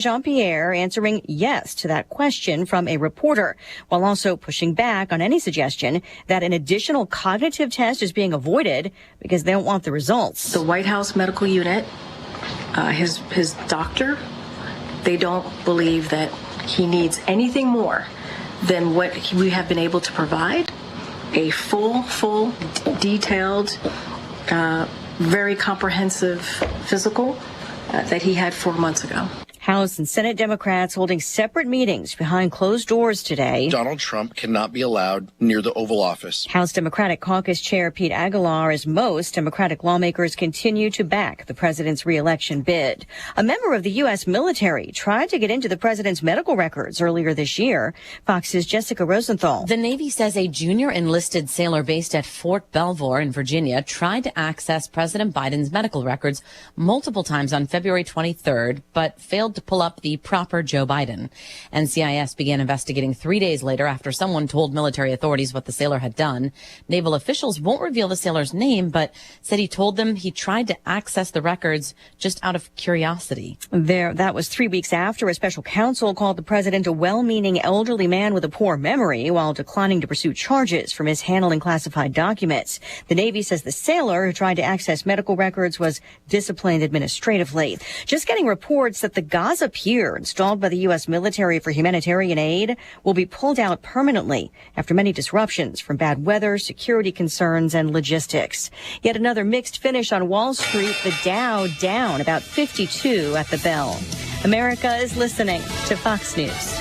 Jean-Pierre answering yes to that question from a reporter, while also pushing back on any suggestion that an additional cognitive test is being avoided because they don't want the results. The White House medical unit, his doctor, they don't believe that he needs anything more than what we have been able to provide. A full, detailed, very comprehensive physical that he had 4 months ago. House and Senate Democrats holding separate meetings behind closed doors today. Donald Trump cannot be allowed near the Oval Office. House Democratic Caucus Chair Pete Aguilar, as most Democratic lawmakers continue to back the president's re-election bid. A member of the U.S. military tried to get into the president's medical records earlier this year. Fox's Jessica Rosenthal. The Navy says a junior enlisted sailor based at Fort Belvoir in Virginia tried to access President Biden's medical records multiple times on February 23rd, but failed to pull up the proper Joe Biden. NCIS began investigating 3 days later after someone told military authorities what the sailor had done. Naval officials won't reveal the sailor's name, but said he told them he tried to access the records just out of curiosity. That was 3 weeks after a special counsel called the president a well-meaning elderly man with a poor memory while declining to pursue charges for mishandling classified documents. The Navy says the sailor who tried to access medical records was disciplined administratively. Just getting reports that the Gaza Pier, installed by the U.S. military for humanitarian aid, will be pulled out permanently after many disruptions from bad weather, security concerns, and logistics. Yet another mixed finish on Wall Street, the Dow down about 52 at the bell. America is listening to Fox News.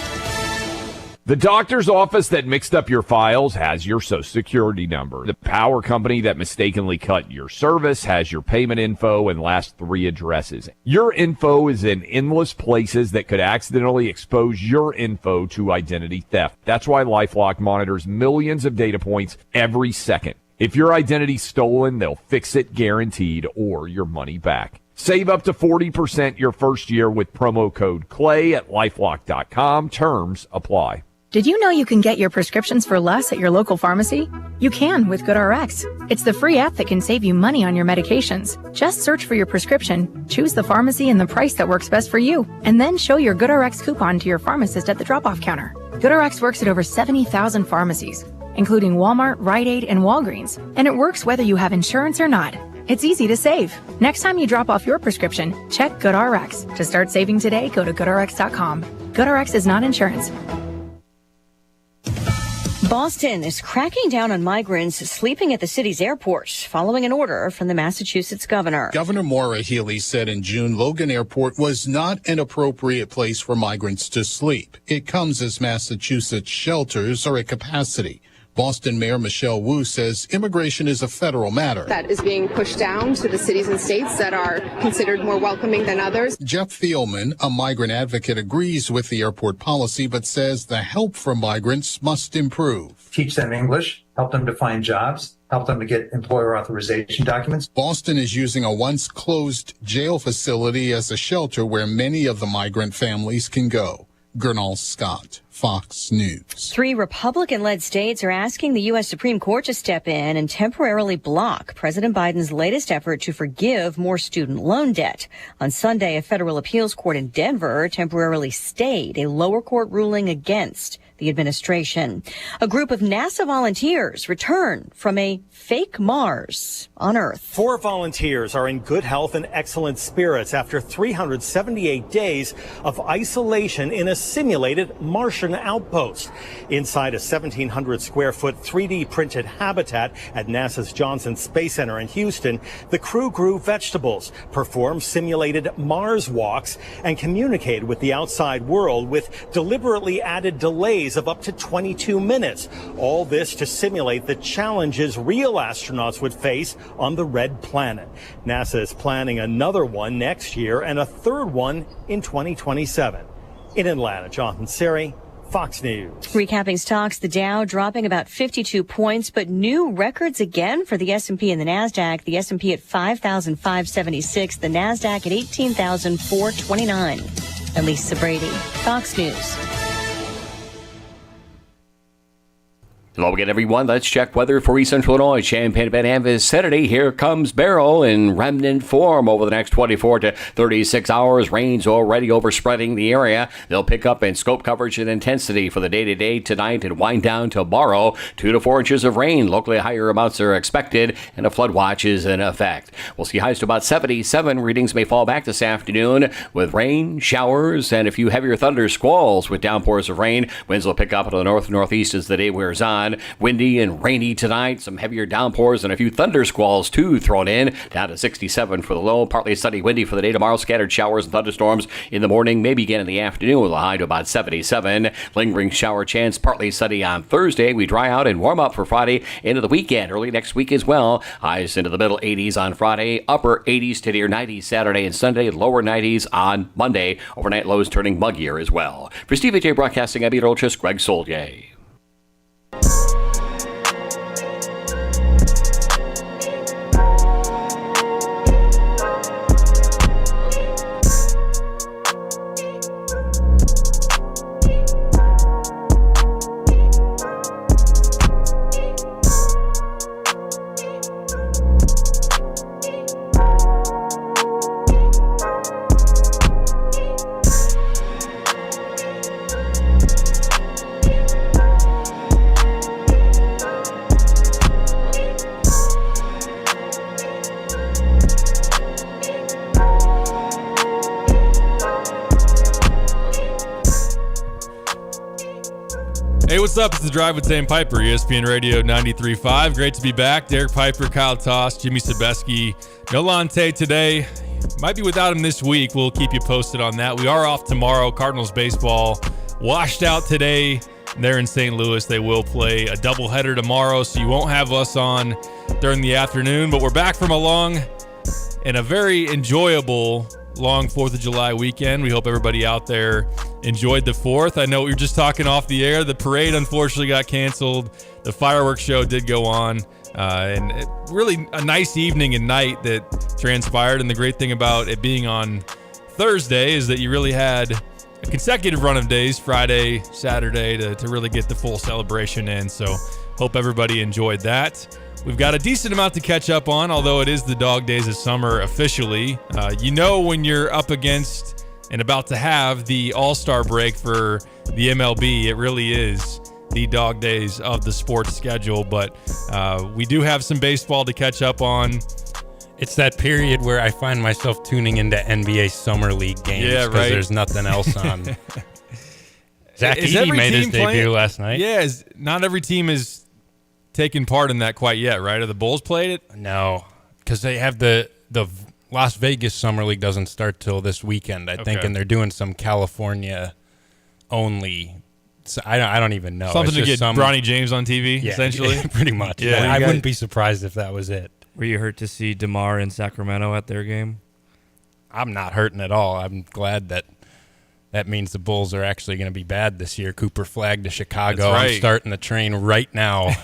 The doctor's office that mixed up your files has your Social Security number. The power company that mistakenly cut your service has your payment info and last 3 addresses. Your info is in endless places that could accidentally expose your info to identity theft. That's why LifeLock monitors millions of data points every second. If your identity's stolen, they'll fix it guaranteed or your money back. Save up to 40% your first year with promo code CLAY at LifeLock.com. Terms apply. Did you know you can get your prescriptions for less at your local pharmacy? You can with GoodRx. It's the free app that can save you money on your medications. Just search for your prescription, choose the pharmacy and the price that works best for you, and then show your GoodRx coupon to your pharmacist at the drop-off counter. GoodRx works at over 70,000 pharmacies, including Walmart, Rite Aid, and Walgreens, and it works whether you have insurance or not. It's easy to save. Next time you drop off your prescription, check GoodRx. To start saving today, go to GoodRx.com. GoodRx is not insurance. Boston is cracking down on migrants sleeping at the city's airport following an order from the Massachusetts governor. Governor Maura Healey said in June Logan Airport was not an appropriate place for migrants to sleep. It comes as Massachusetts shelters are at capacity. Boston Mayor Michelle Wu says immigration is a federal matter. That is being pushed down to the cities and states that are considered more welcoming than others. Jeff Thielman, a migrant advocate, agrees with the airport policy, but says the help for migrants must improve. Teach them English, help them to find jobs, help them to get employer authorization documents. Boston is using a once closed jail facility as a shelter where many of the migrant families can go. Gernal Scott, Fox News. 3 Republican-led states are asking the U.S. Supreme Court to step in and temporarily block President Biden's latest effort to forgive more student loan debt. On Sunday, a federal appeals court in Denver temporarily stayed a lower court ruling against the administration. A group of NASA volunteers returned from a fake Mars on Earth. 4 volunteers are in good health and excellent spirits after 378 days of isolation in a simulated Martian outpost. Inside a 1,700 square foot 3D printed habitat at NASA's Johnson Space Center in Houston, the crew grew vegetables, performed simulated Mars walks, and communicated with the outside world with deliberately added delays of up to 22 minutes. All this to simulate the challenges real astronauts would face on the red planet. NASA is planning another one next year and a third one in 2027. In Atlanta, Jonathan Seri, Fox News. Recapping stocks, the Dow dropping about 52 points, but new records again for the S&P and the NASDAQ. The S&P at 5,576, the NASDAQ at 18,429. Elisa Brady, Fox News. Hello again, everyone. Let's check weather for East Central Illinois. Champaign Van Ham vicinity. Here comes Barrow in remnant form over the next 24 to 36 hours. Rain's already overspreading the area. They'll pick up in scope coverage and intensity for the day-to-day tonight and wind down tomorrow. 2 to 4 inches of rain. Locally higher amounts are expected, and a flood watch is in effect. We'll see highs to about 77. Readings may fall back this afternoon with rain, showers, and a few heavier thunder squalls with downpours of rain. Winds will pick up to the north-northeast as the day wears on. Windy and rainy tonight. Some heavier downpours and a few thunder squalls, too, thrown in. Down to 67 for the low. Partly sunny, windy for the day tomorrow. Scattered showers and thunderstorms in the morning, maybe again in the afternoon with a high to about 77. Lingering shower chance, partly sunny on Thursday. We dry out and warm up for Friday into the weekend. Early next week as well. Highs into the middle 80s on Friday. Upper 80s to near 90s Saturday and Sunday. Lower 90s on Monday. Overnight lows turning muggier as well. For Stevie J Broadcasting, I'm meteorologist Greg Soldier. Hey, what's up? It's The Drive with Dan Piper, ESPN Radio 93.5. Great to be back. Derek Piper, Kyle Toss, Jimmy Sebeski. No Lante today. Might be without him this week. We'll keep you posted on that. We are off tomorrow. Cardinals baseball washed out today. They're in St. Louis. They will play a doubleheader tomorrow, so you won't have us on during the afternoon. But we're back from a long and a very enjoyable long 4th of July weekend. We hope everybody out there enjoyed the 4th. I know we were just talking off the air. The parade unfortunately got canceled. The fireworks show did go on. And really a nice evening and night that transpired. And the great thing about it being on Thursday is that you really had a consecutive run of days, Friday, Saturday, to really get the full celebration in. So hope everybody enjoyed that. We've got a decent amount to catch up on, although it is the dog days of summer officially. You know when you're up against and about to have the All-Star break for the MLB, it really is the dog days of the sports schedule. But we do have some baseball to catch up on. It's that period where I find myself tuning into NBA Summer League games because there's nothing else on. Zach Edey made his debut last night. Yeah, not every team is taking part in that quite yet, right? Are the Bulls played it? No, because they have the Las Vegas Summer League doesn't start till this weekend, I think, and they're doing some California only. So I don't even know. Something to get Bronny James on TV, essentially? Pretty much. Yeah, I wouldn't be surprised if that was it. Were you hurt to see DeMar in Sacramento at their game? I'm not hurting at all. I'm glad that means the Bulls are actually going to be bad this year. Cooper Flagg to Chicago. Right. I'm starting the train right now.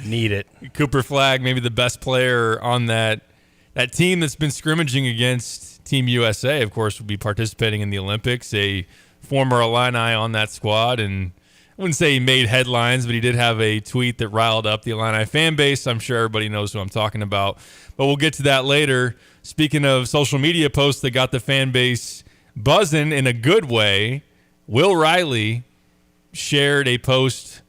Need it. Cooper Flagg, maybe the best player on that team that's been scrimmaging against Team USA, of course, will be participating in the Olympics. A former Illini on that squad, and I wouldn't say he made headlines, but he did have a tweet that riled up the Illini fan base. I'm sure everybody knows who I'm talking about, but we'll get to that later. Speaking of social media posts that got the fan base buzzing in a good way, Will Riley shared a post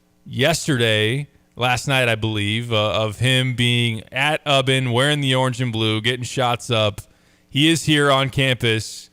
last night, I believe, of him being at Ubben, wearing the orange and blue, getting shots up. He is here on campus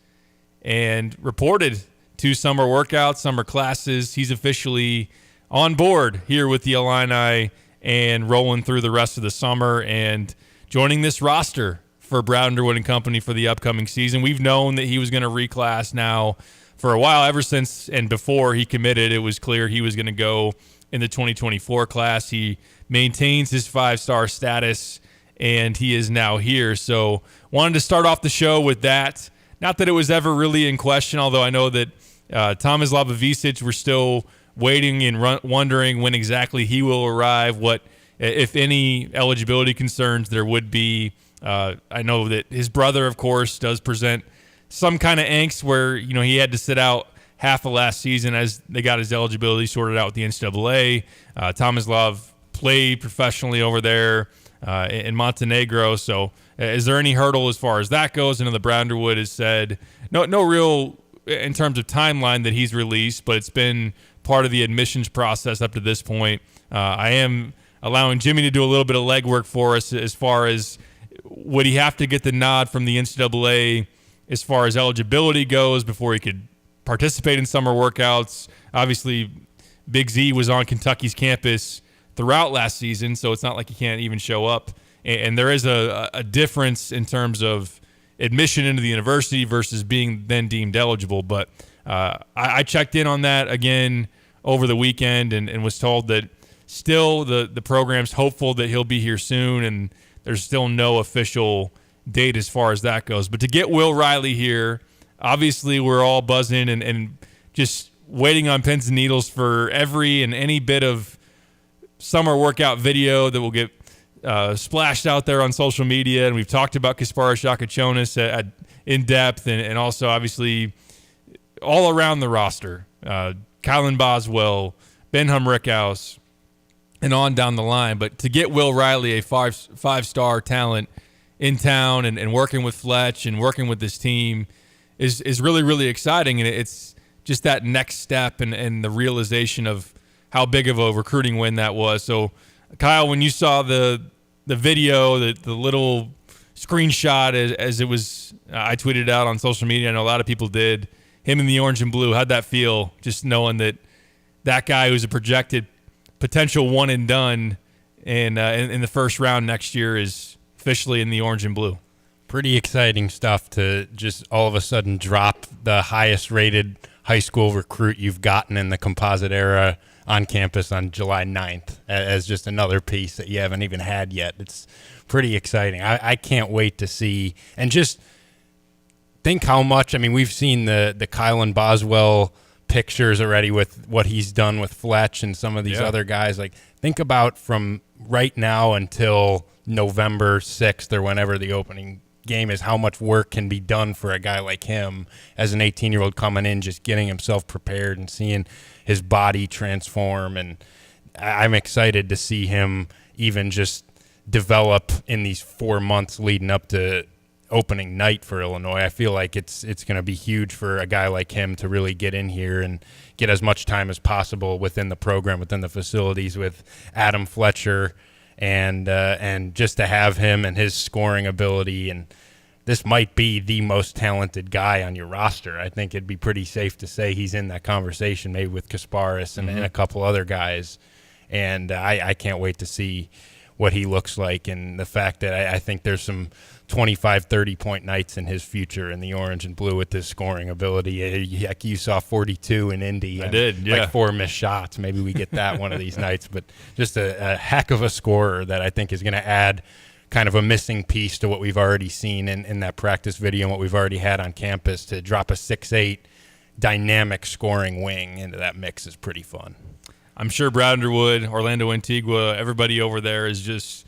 and reported 2 summer workouts, summer classes. He's officially on board here with the Illini and rolling through the rest of the summer and joining this roster for Brad Underwood and company for the upcoming season. We've known that he was going to reclass now for a while. Ever since and before he committed, it was clear he was going to go in the 2024 class. He maintains his 5-star status, and he is now here. So wanted to start off the show with that. Not that it was ever really in question, although I know that Thomas Labavicic, we're still waiting and wondering when exactly he will arrive, what, if any, eligibility concerns there would be. I know that his brother, of course, does present some kind of angst where, he had to sit out half of last season as they got his eligibility sorted out with the NCAA. Tomislav played professionally over there in Montenegro. So is there any hurdle as far as that goes? I know the Brownderwood has said no real in terms of timeline that he's released, but it's been part of the admissions process up to this point. I am allowing Jimmy to do a little bit of legwork for us as far as would he have to get the nod from the NCAA as far as eligibility goes before he could participate in summer workouts. Obviously, Big Z was on Kentucky's campus throughout last season, so it's not like he can't even show up. And there is a difference in terms of admission into the university versus being then deemed eligible. But I checked in on that again over the weekend and was told that still the program's hopeful that he'll be here soon, and there's still no official date as far as that goes. But to get Will Riley here, obviously we're all buzzing and just waiting on pins and needles for every and any bit of summer workout video that will get splashed out there on social media. And we've talked about Kasparas Jakachonis in depth and also obviously all around the roster. Kylan Boswell, Ben Rickhouse, and on down the line. But to get Will Riley, a five-star talent in town and working with Fletch and working with this team is really, really exciting. And it's just that next step and the realization of how big of a recruiting win that was. So, Kyle, when you saw the video, the little screenshot as it was, I tweeted out on social media, I know a lot of people did, him in the orange and blue, how'd that feel, just knowing that guy who's a projected potential one and done and in the first round next year is officially in the orange and blue? Pretty exciting stuff to just all of a sudden drop the highest rated high school recruit you've gotten in the composite era on campus on July 9th as just another piece that you haven't even had yet. It's pretty exciting. I can't wait to see, and just think how much, I mean, we've seen the Kylan Boswell pictures already with what he's done with Fletch and some of these other guys. Like, think about from right now until November 6th or whenever the opening game is, how much work can be done for a guy like him as an 18-year-old coming in, just getting himself prepared and seeing his body transform. And I'm excited to see him even just develop in these 4 months leading up to opening night for Illinois. I feel like it's going to be huge for a guy like him to really get in here and get as much time as possible within the program, within the facilities with Adam Fletcher, and just to have him and his scoring ability. And this might be the most talented guy on your roster. I think it'd be pretty safe to say he's in that conversation, maybe with Kasparas and a couple other guys. And I can't wait to see what he looks like, and the fact that I think there's some 25, 30-point nights in his future in the orange and blue with his scoring ability. Heck, you saw 42 in Indy. I did, yeah. Like 4 missed shots. Maybe we get that one of these nights. But just a heck of a scorer that I think is going to add kind of a missing piece to what we've already seen in that practice video and what we've already had on campus. To drop a 6'8", dynamic scoring wing into that mix is pretty fun. I'm sure Brownderwood, Orlando Antigua, everybody over there is just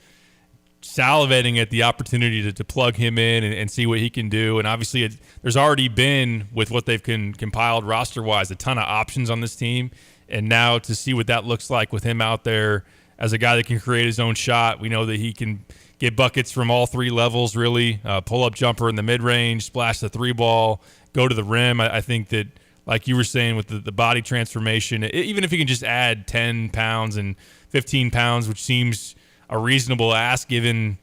salivating at the opportunity to plug him in and see what he can do. And obviously there's already been, with what they've compiled roster-wise, a ton of options on this team. And now to see what that looks like with him out there as a guy that can create his own shot. We know that he can get buckets from all three levels, really. Pull-up jumper in the mid-range, splash the three ball, go to the rim. I think that, like you were saying, with the body transformation, even if he can just add 10 pounds and 15 pounds, which seems a reasonable ask given,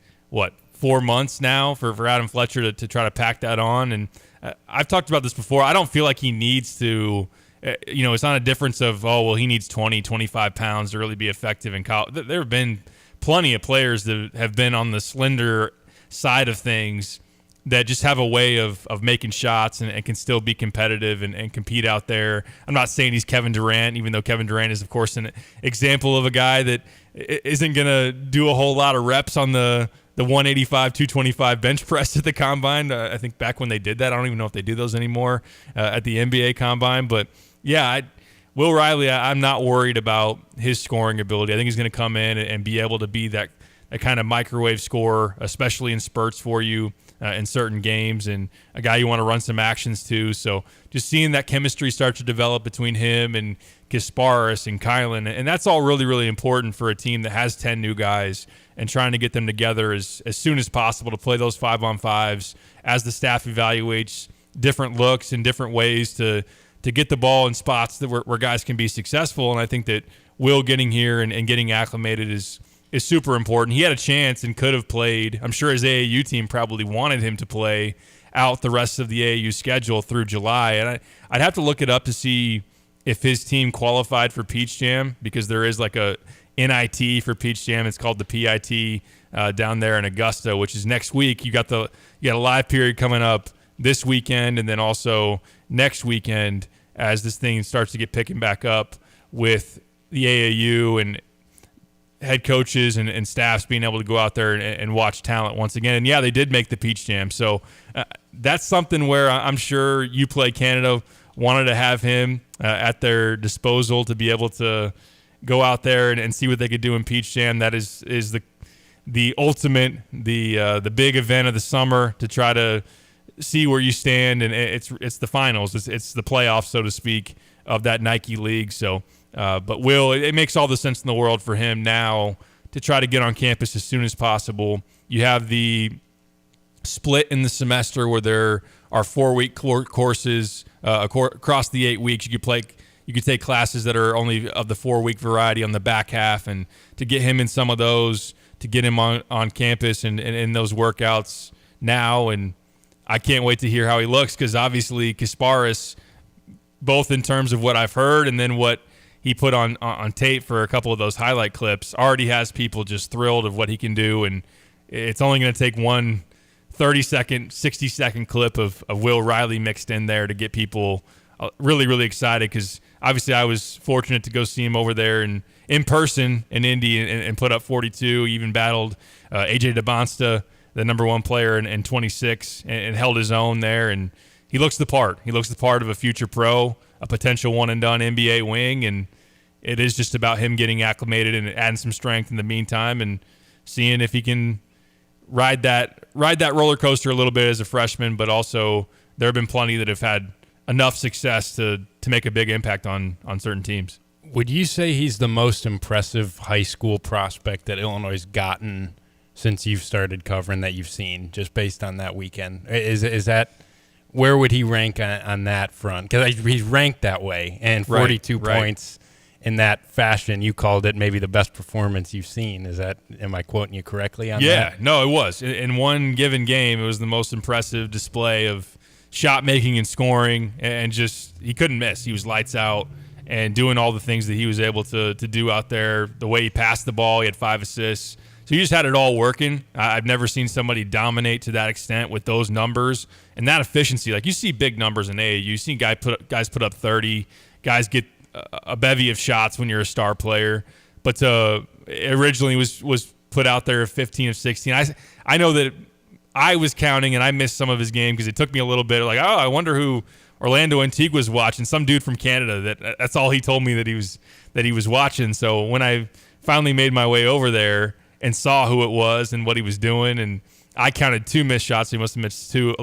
4 months now for Adam Fletcher to try to pack that on. And I've talked about this before. I don't feel like he needs to, it's not a difference of, he needs 20, 25 pounds to really be effective in college. There have been plenty of players that have been on the slender side of things that just have a way of making shots and can still be competitive and compete out there. I'm not saying he's Kevin Durant, even though Kevin Durant is, of course, an example of a guy that isn't going to do a whole lot of reps on the 185, 225 bench press at the Combine. I think back when they did that, I don't even know if they do those anymore at the NBA Combine. But, yeah, Will Riley, I'm not worried about his scoring ability. I think he's going to come in and be able to be that kind of microwave scorer, especially in spurts for you. in certain games, and a guy you want to run some actions to. So just seeing that chemistry start to develop between him and Kasparis and Kylan, and that's all really, really important for a team that has 10 new guys, and trying to get them together as soon as possible to play those 5-on-5s as the staff evaluates different looks and different ways to get the ball in spots that where guys can be successful. And I think that Will getting here and getting acclimated is super important. He had a chance and could have played. I'm sure his AAU team probably wanted him to play out the rest of the AAU schedule through July. And I'd have to look it up to see if his team qualified for Peach Jam, because there is like a NIT for Peach Jam. It's called the PIT down there in Augusta, which is next week. You got a live period coming up this weekend, and then also next weekend as this thing starts to get picking back up with the AAU and head coaches and staffs being able to go out there and watch talent once again. And yeah, they did make the Peach Jam. So that's something where I'm sure UPlay Canada wanted to have him at their disposal to be able to go out there and see what they could do in Peach Jam. That is the ultimate, the big event of the summer, to try to see where you stand, and it's the finals. It's the playoffs, so to speak, of that Nike League. So, but Will, it makes all the sense in the world for him now to try to get on campus as soon as possible. You have the split in the semester where there are 4-week courses across the 8 weeks. You could take classes that are only of the 4-week variety on the back half, and to get him in some of those, to get him on campus and in those workouts now. And I can't wait to hear how he looks, because obviously Kasparis, both in terms of what I've heard and then what he put on tape for a couple of those highlight clips, already has people just thrilled of what he can do. And it's only going to take one 30-second, 60-second clip of Will Riley mixed in there to get people really, really excited, because obviously I was fortunate to go see him over there in person in Indy and put up 42, even battled AJ DeBonsta, the number one player in 26, and held his own there. And he looks the part. He looks the part of a future pro, a potential one-and-done NBA wing, and it is just about him getting acclimated and adding some strength in the meantime, and seeing if he can ride that roller coaster a little bit as a freshman. But also there have been plenty that have had enough success to make a big impact on certain teams. Would you say he's the most impressive high school prospect that Illinois has gotten since you've started covering, that you've seen, just based on that weekend? Is that, where would he rank on that front? Because he's ranked that way, and 42 points in that fashion. You called it maybe the best performance you've seen. Am I quoting you correctly on that? Yeah, no, it was. In one given game, it was the most impressive display of shot making and scoring, and just, he couldn't miss. He was lights out and doing all the things that he was able to do out there. The way he passed the ball, he had 5 assists. So you just had it all working. I've never seen somebody dominate to that extent with those numbers and that efficiency. Like, you see big numbers in AAU. You've seen guys put up 30. Guys get a bevy of shots when you're a star player. But originally was put out there 15 of 16. I know that I was counting, and I missed some of his game because it took me a little bit. Like, oh, I wonder who Orlando Antigua's watching. Some dude from Canada. That's all he told me that he was watching. So when I finally made my way over there and saw who it was and what he was doing, and I counted 2 missed shots. He must have missed 2,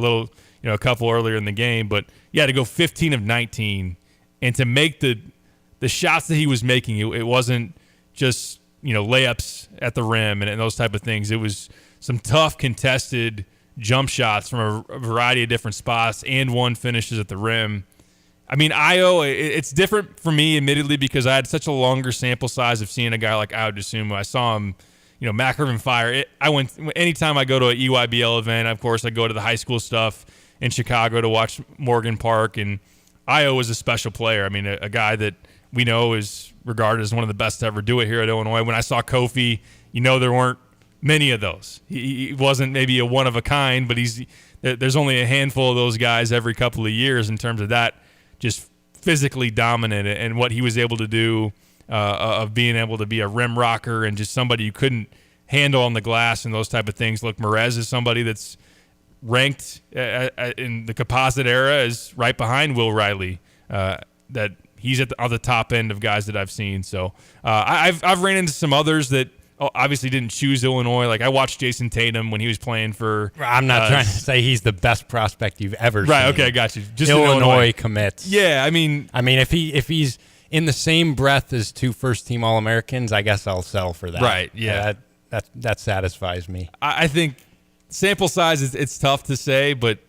a couple earlier in the game. But yeah, to go 15 of 19 and to make the shots that he was making, it wasn't just layups at the rim and those type of things. It was some tough contested jump shots from a variety of different spots, and one finishes at the rim. I mean, Ayo, it's different for me, admittedly, because I had such a longer sample size of seeing a guy like Ayo Dosunmu. I saw him, McIrvin Fire. Anytime I go to an EYBL event, of course, I go to the high school stuff in Chicago to watch Morgan Park, and Ayo was a special player. I mean, a guy that we know is regarded as one of the best to ever do it here at Illinois. When I saw Kofi, there weren't many of those. He wasn't maybe a one of a kind, but there's only a handful of those guys every couple of years in terms of that, just physically dominant, and what he was able to do of being able to be a rim rocker and just somebody you couldn't handle on the glass and those type of things. Look, Merez is somebody that's ranked in the composite era as right behind Will Riley. That he's on the top end of guys that I've seen. So I've ran into some others that obviously didn't choose Illinois. Like I watched Jason Tatum when he was playing for. I'm not trying to say he's the best prospect you've ever seen. Right. Okay. I got you. Just Illinois commits. Yeah. I mean, if he's in the same breath as 2 first-team All-Americans, I guess I'll sell for that. Right. Yeah. That satisfies me. I think sample size it's tough to say, but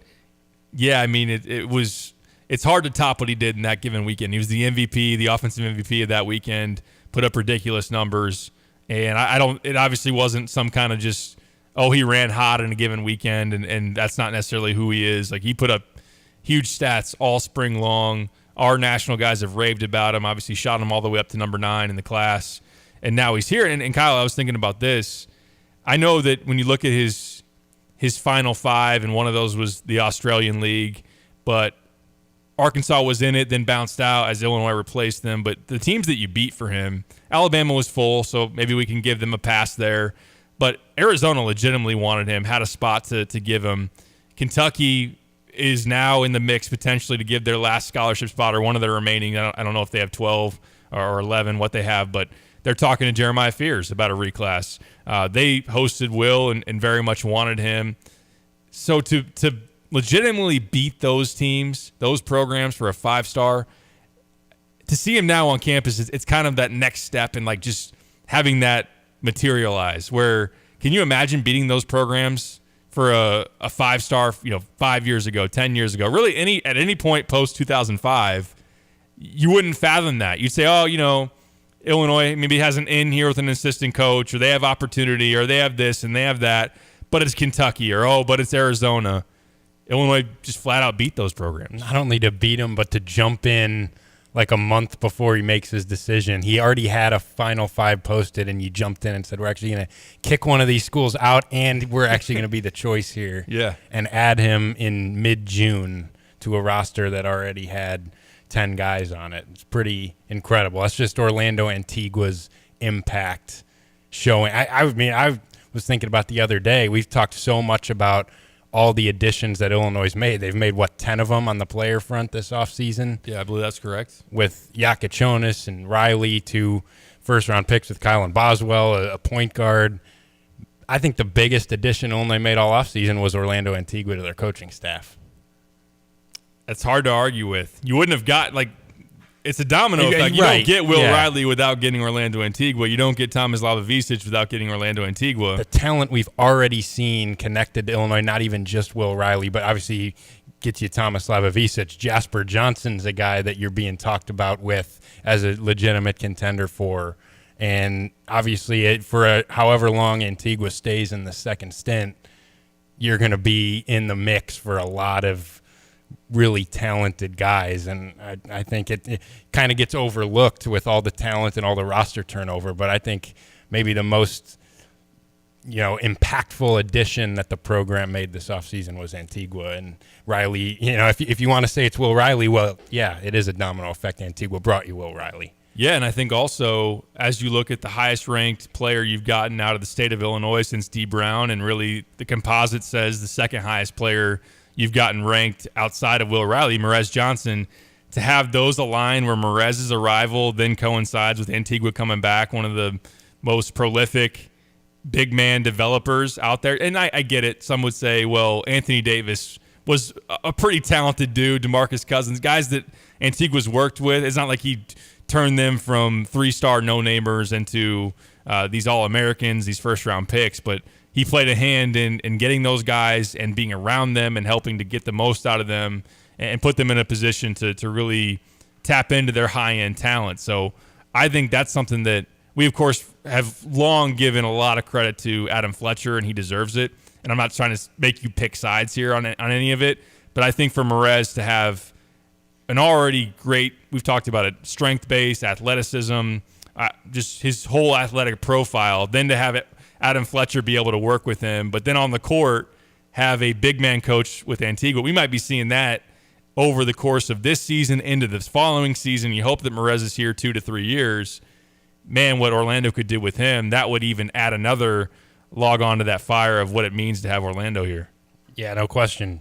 yeah, I mean it's hard to top what he did in that given weekend. He was the MVP, the offensive MVP of that weekend, put up ridiculous numbers, and it obviously wasn't some kind of just he ran hot in a given weekend, and that's not necessarily who he is. Like he put up huge stats all spring long. Our national guys have raved about him. Obviously, shot him all the way up to number 9 in the class, and now he's here. And Kyle, I was thinking about this. I know that when you look at his final 5, and one of those was the Australian League, but Arkansas was in it, then bounced out as Illinois replaced them. But the teams that you beat for him, Alabama was full, so maybe we can give them a pass there. But Arizona legitimately wanted him, had a spot to give him. Kentucky is now in the mix potentially to give their last scholarship spot or one of their remaining. I don't know if they have 12 or 11, what they have, but they're talking to Jeremiah Fears about a reclass. They hosted Will and very much wanted him. So to legitimately beat those teams, those programs for a 5-star, to see him now on campus, it's kind of that next step in like just having that materialize. Where can you imagine beating those programs for a 5-star, 5 years ago, 10 years ago, really at any point post 2005, you wouldn't fathom that. You'd say, Illinois maybe has an in here with an assistant coach, or they have opportunity, or they have this and they have that, but it's Kentucky, or but it's Arizona. Illinois just flat out beat those programs. Not only to beat them, but to jump in like a month before he makes his decision. He already had a Final 5 posted, and you jumped in and said, we're actually going to kick one of these schools out, and we're actually going to be the choice here. Yeah. And add him in mid-June to a roster that already had 10 guys on it. It's pretty incredible. That's just Orlando Antigua's impact showing. I was thinking about the other day, we've talked so much about all the additions that Illinois made. They've made, 10 of them on the player front this offseason? Yeah, I believe that's correct. With Yakachonis and Riley, 2 first-round picks with Kylan Boswell, a point guard. I think the biggest addition Illinois made all offseason was Orlando Antigua to their coaching staff. That's hard to argue with. You wouldn't have got, it's a domino effect. You don't get Will Riley without getting Orlando Antigua. You don't get Thomas Lavavicic without getting Orlando Antigua. The talent we've already seen connected to Illinois, not even just Will Riley, but obviously gets you Thomas Lavavicic. Jasper Johnson's a guy that you're being talked about with as a legitimate contender for. And obviously for however long Antigua stays in the second stint, you're going to be in the mix for a lot of really talented guys, and I think it kind of gets overlooked with all the talent and all the roster turnover, but I think maybe the most impactful addition that the program made this offseason was Antigua. And Riley, if you want to say it's Will Riley, well, yeah, it is a domino effect. Antigua brought you Will Riley. Yeah, and I think also as you look at the highest ranked player you've gotten out of the state of Illinois since D. Brown, and really the composite says the second highest player you've gotten ranked outside of Will Riley, Merez Johnson, to have those align where Merez's arrival then coincides with Antigua coming back, one of the most prolific big man developers out there. And I get it. Some would say, well, Anthony Davis was a pretty talented dude, DeMarcus Cousins, guys that Antigua's worked with. It's not like he turned them from 3-star no-namers into these All-Americans, these first-round picks, but he played a hand in getting those guys and being around them and helping to get the most out of them and put them in a position to really tap into their high-end talent. So I think that's something that we, of course, have long given a lot of credit to Adam Fletcher, and he deserves it. And I'm not trying to make you pick sides here on any of it, but I think for Merez to have an already great, we've talked about it, strength-based, athleticism, just his whole athletic profile, then to have Adam Fletcher be able to work with him, but then on the court have a big man coach with Antigua. We might be seeing that over the course of this season into this following season. You hope that Merez is here 2 to 3 years. Man, what Orlando could do with him, that would even add another log on to that fire of what it means to have Orlando here. Yeah, no question.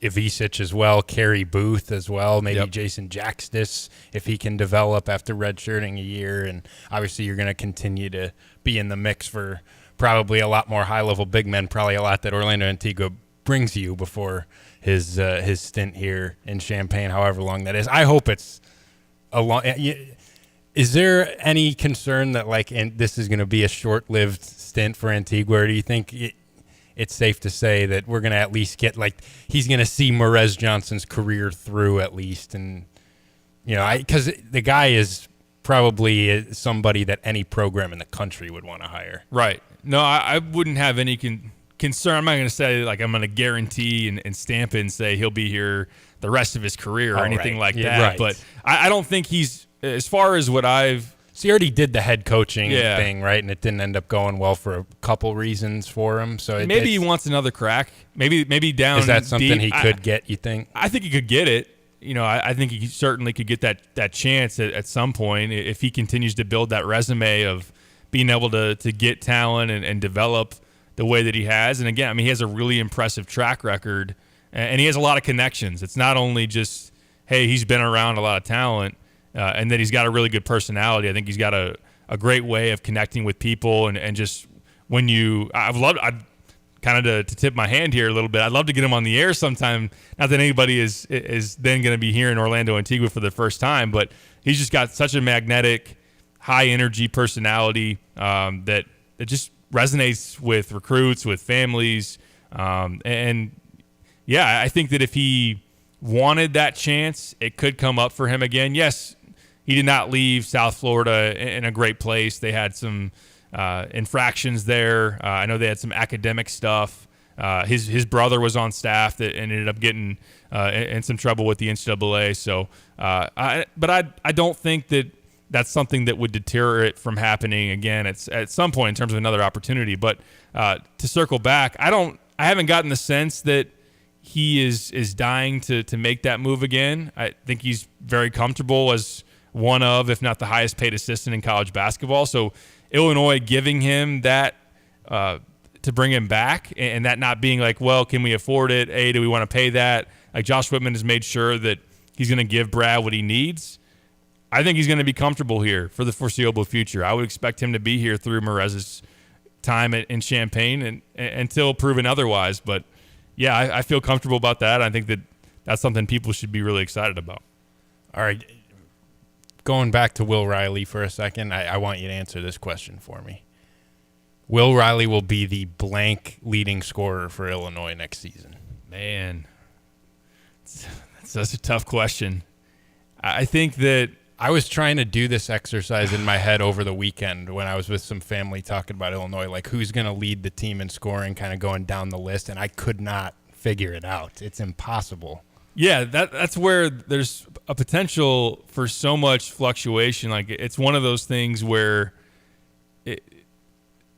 Ivisic as well, Kerry Booth as well, maybe Jason Jaxtis if he can develop after redshirting a year. And obviously you're going to continue to be in the mix for probably a lot more high-level big men, probably a lot that Orlando Antigua brings you before his stint here in Champaign, however long that is. I hope it's a long. Is there any concern that this is going to be a short-lived stint for Antigua, or do you think it's safe to say that we're going to at least get he's going to see Morez Johnson's career through at least, and because the guy is probably somebody that any program in the country would want to hire. Right. No, I wouldn't have any concern. I'm not going to say I'm going to guarantee and stamp it and say he'll be here the rest of his career or anything like that. Right. But I don't think he's, as far as what I've. So he already did the head coaching thing, right? And it didn't end up going well for a couple reasons for him. So maybe he wants another crack. Maybe down. Is that something deep. he could get, you think? I think he could get it. I think he certainly could get that chance at some point if he continues to build that resume of being able to get talent and develop the way that he has. And again, he has a really impressive track record, and he has a lot of connections. It's not only just, hey, he's been around a lot of talent, and that he's got a really good personality. I think he's got a great way of connecting with people, and just when I'd kind of to tip my hand here a little bit, I'd love to get him on the air sometime. Not that anybody is then going to be here in Orlando Antigua for the first time, but he's just got such a magnetic, high energy personality that it just resonates with recruits, with families. I think that if he wanted that chance, it could come up for him again. Yes, he did not leave South Florida in a great place. They had some infractions there. I know they had some academic stuff. His brother was on staff that ended up getting in some trouble with the NCAA. So, I don't think that that's something that would deter it from happening again at some point in terms of another opportunity. But to circle back, I haven't gotten the sense that he is dying to make that move again. I think he's very comfortable as one of, if not the highest paid assistant in college basketball. So Illinois giving him that to bring him back, and that not being well, can we afford it? Do we want to pay that? Josh Whitman has made sure that he's going to give Brad what he needs. I think he's going to be comfortable here for the foreseeable future. I would expect him to be here through Morez's time in Champaign and until proven otherwise. But yeah, I feel comfortable about that. I think that that's something people should be really excited about. All right. Going back to Will Riley for a second, I want you to answer this question for me. Will Riley will be the blank leading scorer for Illinois next season. Man, that's a tough question. I think that I was trying to do this exercise in my head over the weekend when I was with some family talking about Illinois, who's going to lead the team in scoring, kind of going down the list, and I could not figure it out. It's impossible. Yeah, that's where there's a potential for so much fluctuation. It's one of those things where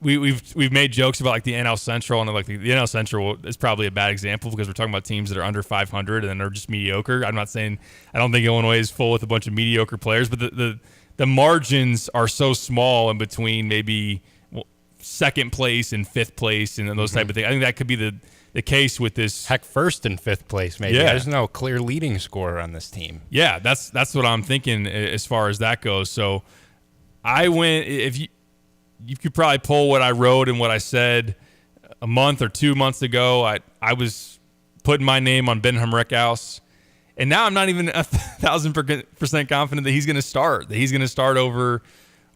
we've made jokes about the NL Central, and the NL Central is probably a bad example because we're talking about teams that are under 500 and are just mediocre. I'm not saying I don't think Illinois is full with a bunch of mediocre players, but the margins are so small in between maybe second place and fifth place and those type of things. I think that could be the case with this. Heck, first and fifth place maybe. Yeah. There's no clear leading scorer on this team. Yeah, that's what I'm thinking as far as that goes. So I went, if you could probably pull what I wrote and what I said a month or 2 months ago. I was putting my name on Ben Rickhouse, and now I'm not even 1,000% confident that he's going to start. That he's going to start over,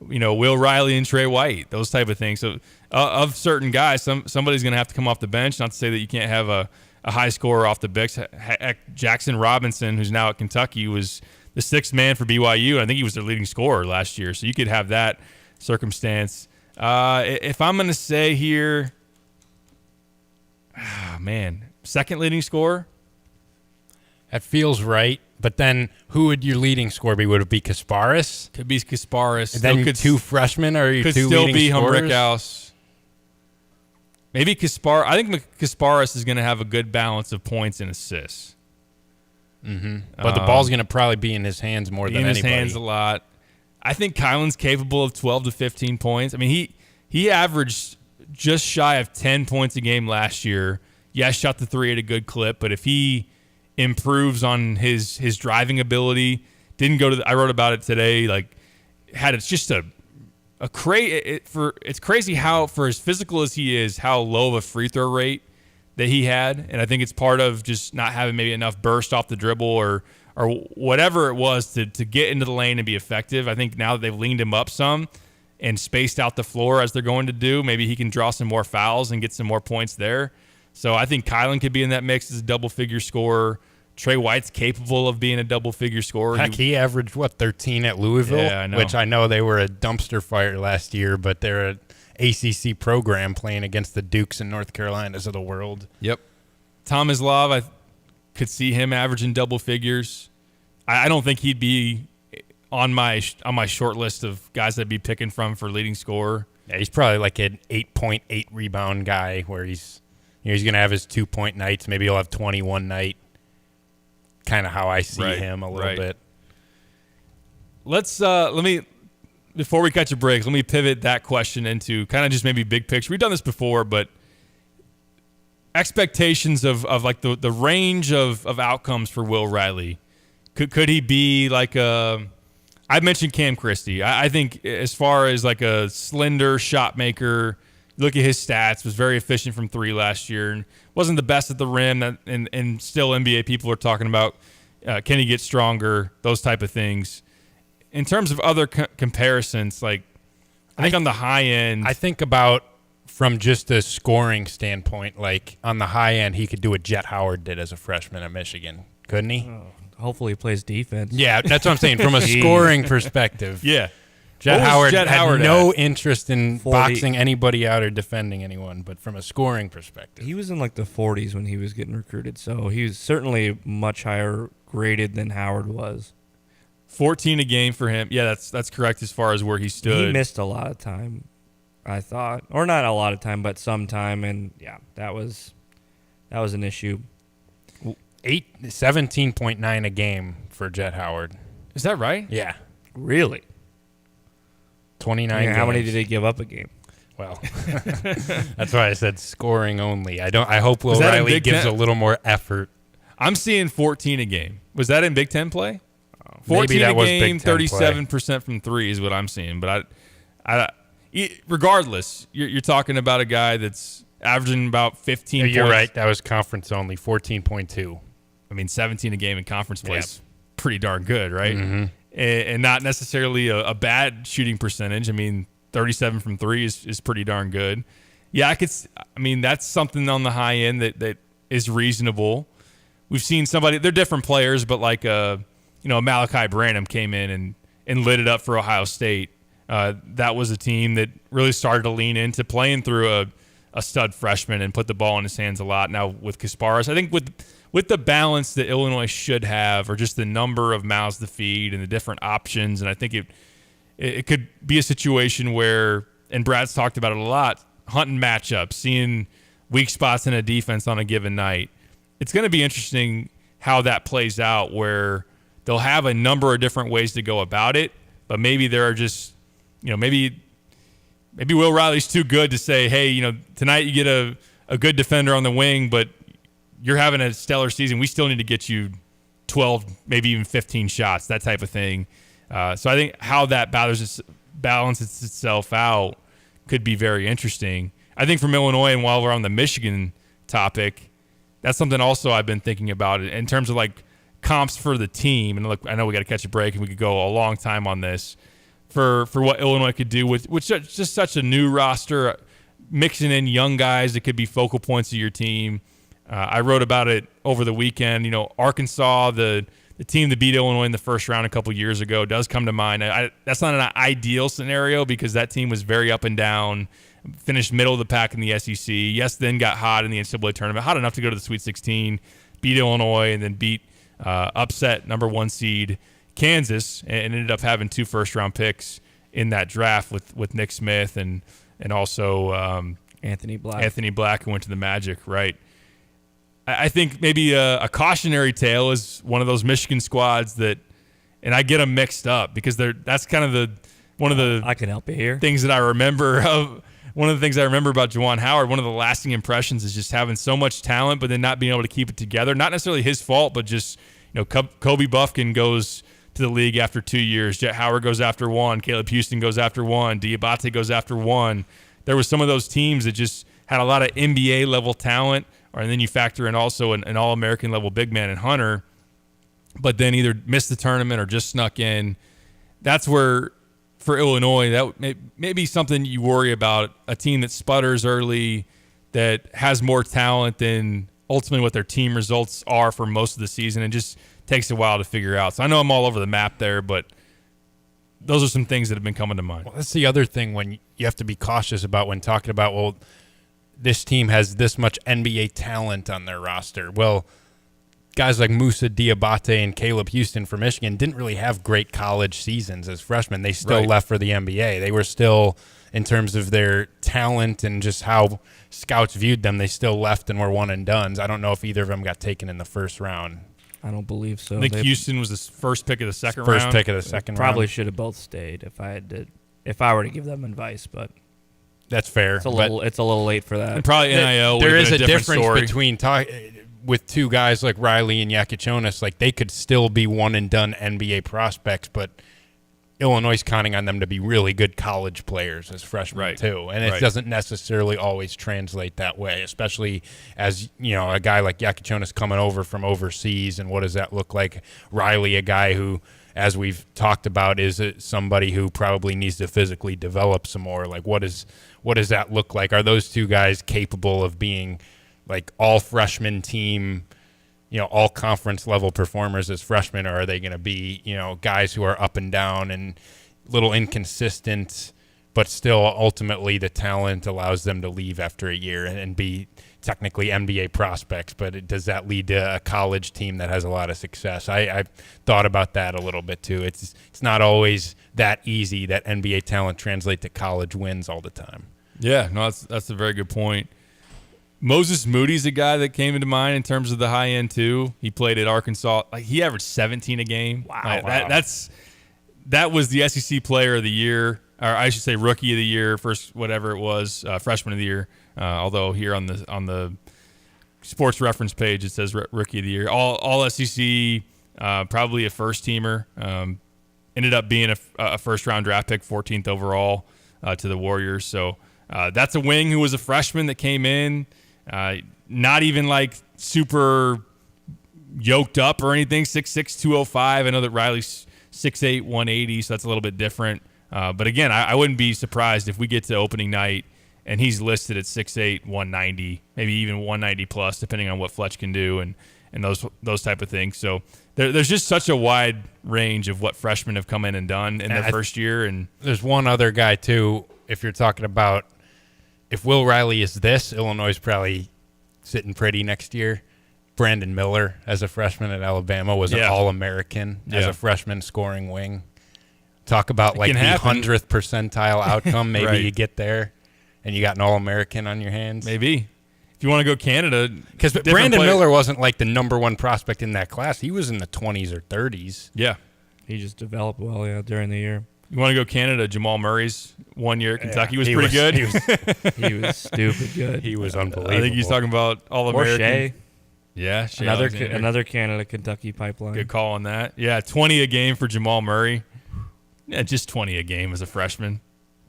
Will Riley and Trey White, those type of things. So of certain guys, somebody's going to have to come off the bench. Not to say that you can't have a high scorer off the bench. Jackson Robinson, who's now at Kentucky, was the sixth man for BYU. I think he was their leading scorer last year. So you could have that circumstance. If I'm going to say here, second leading scorer? That feels right. But then who would your leading scorer be? Would it be Kasparis? Could be Kasparis. And then two freshmen or your two leading scorers? Could still be Rickhouse. Maybe Kasparis. I think Kasparis is going to have a good balance of points and assists. Mm-hmm. But the ball's going to probably be in his hands more than anybody. In his hands a lot. I think Kylan's capable of 12 to 15 points. I mean, he averaged just shy of 10 points a game last year. Yeah, shot the three at a good clip, but if he improves on his driving ability. Didn't go to I wrote about it today. Like, it's just it's crazy how, for as physical as he is, how low of a free throw rate that he had. And I think it's part of just not having maybe enough burst off the dribble or whatever it was to get into the lane and be effective. I think now that they've leaned him up some and spaced out the floor as they're going to do, maybe he can draw some more fouls and get some more points there. So I think Kylan could be in that mix as a double-figure scorer. Trey White's capable of being a double-figure scorer. Heck, he averaged, 13 at Louisville? Yeah, I know. Which I know they were a dumpster fire last year, but they're an ACC program playing against the Dukes and North Carolinas of the world. Yep. Thomas Love, I could see him averaging double figures. I don't think he'd be on my short list of guys I'd be picking from for leading scorer. Yeah, he's probably like an 8.8 rebound guy where he's going to have his 2-point nights. Maybe he'll have 21 night. Kind of how I see him a little bit. Let's before we catch a break, let me pivot that question into kind of just maybe big picture. We've done this before, but expectations of like the range of outcomes for Will Riley. Could he be like I mentioned Cam Christie. I think as far as like a slender shot maker, look at his stats, was very efficient from three last year and wasn't the best at the rim. And still NBA people are talking about can he get stronger, those type of things. In terms of other comparisons, like I think on the high end. I think about from just a scoring standpoint, like on the high end, he could do what Jet Howard did as a freshman at Michigan, couldn't he? Hopefully he plays defense. Yeah, that's what I'm saying. From a scoring perspective. Yeah. Jet Howard had no interest in boxing anybody out or defending anyone, but from a scoring perspective. He was in like the 40s when he was getting recruited, so he was certainly much higher graded than Howard was. 14 a game for him. Yeah, that's correct as far as where he stood. He missed a lot of time, I thought. Or not a lot of time, but some time, and yeah, that was an issue. 17.9 a game for Jet Howard. Is that right? Yeah. Really? 29 games. How many did he give up a game? Well, that's why I said scoring only. I hope Will Riley gives a little more effort. I'm seeing 14 a game. Was that in Big Ten play? 14 a was game, Big Ten 37% from three is what I'm seeing. But regardless, you're talking about a guy that's averaging about 15 You're points. right. That was conference only, 14.2. I mean, 17 a game in conference play is pretty darn good, right? Mm-hmm. And not necessarily a bad shooting percentage. I mean, 37 from three is pretty darn good. Yeah, that's something on the high end that is reasonable. We've seen somebody, they're different players, but like Malachi Branham came in and lit it up for Ohio State. That was a team that really started to lean into playing through a stud freshman and put the ball in his hands a lot. Now with Kasparas, I think with the balance that Illinois should have, or just the number of mouths to feed and the different options, and I think it could be a situation where, and Brad's talked about it a lot, hunting matchups, seeing weak spots in a defense on a given night. It's going to be interesting how that plays out, where they'll have a number of different ways to go about it, but maybe there are just, maybe Will Riley's too good to say, hey, tonight you get a good defender on the wing, but you're having a stellar season. We still need to get you 12, maybe even 15 shots, that type of thing. So I think how that balances itself out could be very interesting. I think from Illinois, and while we're on the Michigan topic, that's something also I've been thinking about in terms of like comps for the team. And look, I know we got to catch a break and we could go a long time on this for what Illinois could do with just such a new roster, mixing in young guys that could be focal points of your team. I wrote about it over the weekend. Arkansas, the team that beat Illinois in the first round a couple years ago, does come to mind. That's not an ideal scenario because that team was very up and down, finished middle of the pack in the SEC. Yes, then got hot in the NCAA tournament, hot enough to go to the Sweet 16, beat Illinois, and then beat upset number 1 seed Kansas, and ended up having 2 first-round picks in that draft with Nick Smith and also Anthony Black. Anthony Black, who went to the Magic, right? I think maybe a cautionary tale is one of those Michigan squads that, and I get them mixed up because that's kind of one of the I can help you here things that I remember one of the things I remember about Juwan Howard, one of the lasting impressions is just having so much talent, but then not being able to keep it together. Not necessarily his fault, but just, Kobe Buffkin goes to the league after 2 years. Jet Howard goes after 1. Caleb Houston goes after 1. Diabate goes after 1. There was some of those teams that just had a lot of NBA level talent, and then you factor in also an All-American level big man in Hunter, but then either missed the tournament or just snuck in. That's where, for Illinois, that may be something you worry about, a team that sputters early, that has more talent than ultimately what their team results are for most of the season, and just takes a while to figure out. So I know I'm all over the map there, but those are some things that have been coming to mind. Well, that's the other thing when you have to be cautious about when talking about, well, this team has this much NBA talent on their roster. Well, guys like Moussa Diabate and Caleb Houston from Michigan didn't really have great college seasons as freshmen. They still left for the NBA. They were still, in terms of their talent and just how scouts viewed them, they still left and were one and dones. I don't know if either of them got taken in the first round. I don't believe so. I think Houston was the first pick of the second round. First pick of the second round. Probably should have both stayed if I were to give them advice, but that's fair. It's a little late for that. And probably NIL. There is a difference story between with two guys like Riley and Yakichonis. Like, they could still be one and done NBA prospects, but Illinois is counting on them to be really good college players as freshmen too, and it doesn't necessarily always translate that way, especially as a guy like Yakichonis coming over from overseas. And what does that look like? Riley, a guy who, as we've talked about, is somebody who probably needs to physically develop some more. Like, what does that look like? Are those two guys capable of being like all freshman team, all conference level performers as freshmen, or are they going to be, guys who are up and down and a little inconsistent, but still ultimately the talent allows them to leave after a year and be technically NBA prospects, but does that lead to a college team that has a lot of success? I've thought about that a little bit too. It's not always that easy that NBA talent translate to college wins all the time. Yeah, no, that's a very good point. Moses Moody's a guy that came into mind in terms of the high end too. He played at Arkansas. Like, he averaged 17 a game. Wow. That was the SEC Player of the Year, or I should say Rookie of the Year, first whatever it was, Freshman of the Year. Although here on the Sports Reference page it says Rookie of the Year. All SEC, probably a first teamer. Ended up being a first round draft pick, 14th overall to the Warriors. So that's a wing who was a freshman that came in. Not even like super yoked up or anything. 6'6", 205. I know that Riley's 6'8", 180, so that's a little bit different. But again, I wouldn't be surprised if we get to opening night and he's listed at 6'8", 190, maybe even 190 plus, depending on what Fletch can do and those type of things. So there's just such a wide range of what freshmen have come in and done in their first year. And there's one other guy too. If you're talking about, if Will Riley is this, Illinois is probably sitting pretty next year. Brandon Miller, as a freshman at Alabama, was an All-American as a freshman scoring wing. Talk about like the 100th percentile outcome. Maybe you get there and you got an All-American on your hands. Maybe. If you want to go Canada. Because Brandon Miller wasn't like the number one prospect in that class. He was in the 20s or 30s. Yeah. He just developed well during the year. You want to go Canada? Jamal Murray's 1 year at Kentucky was pretty good. He was stupid good. He was unbelievable. I think he's talking about All-American. Or Shea. Yeah, Shea another Canada-Kentucky pipeline. Good call on that. Yeah, 20 a game for Jamal Murray. Yeah, just 20 a game as a freshman.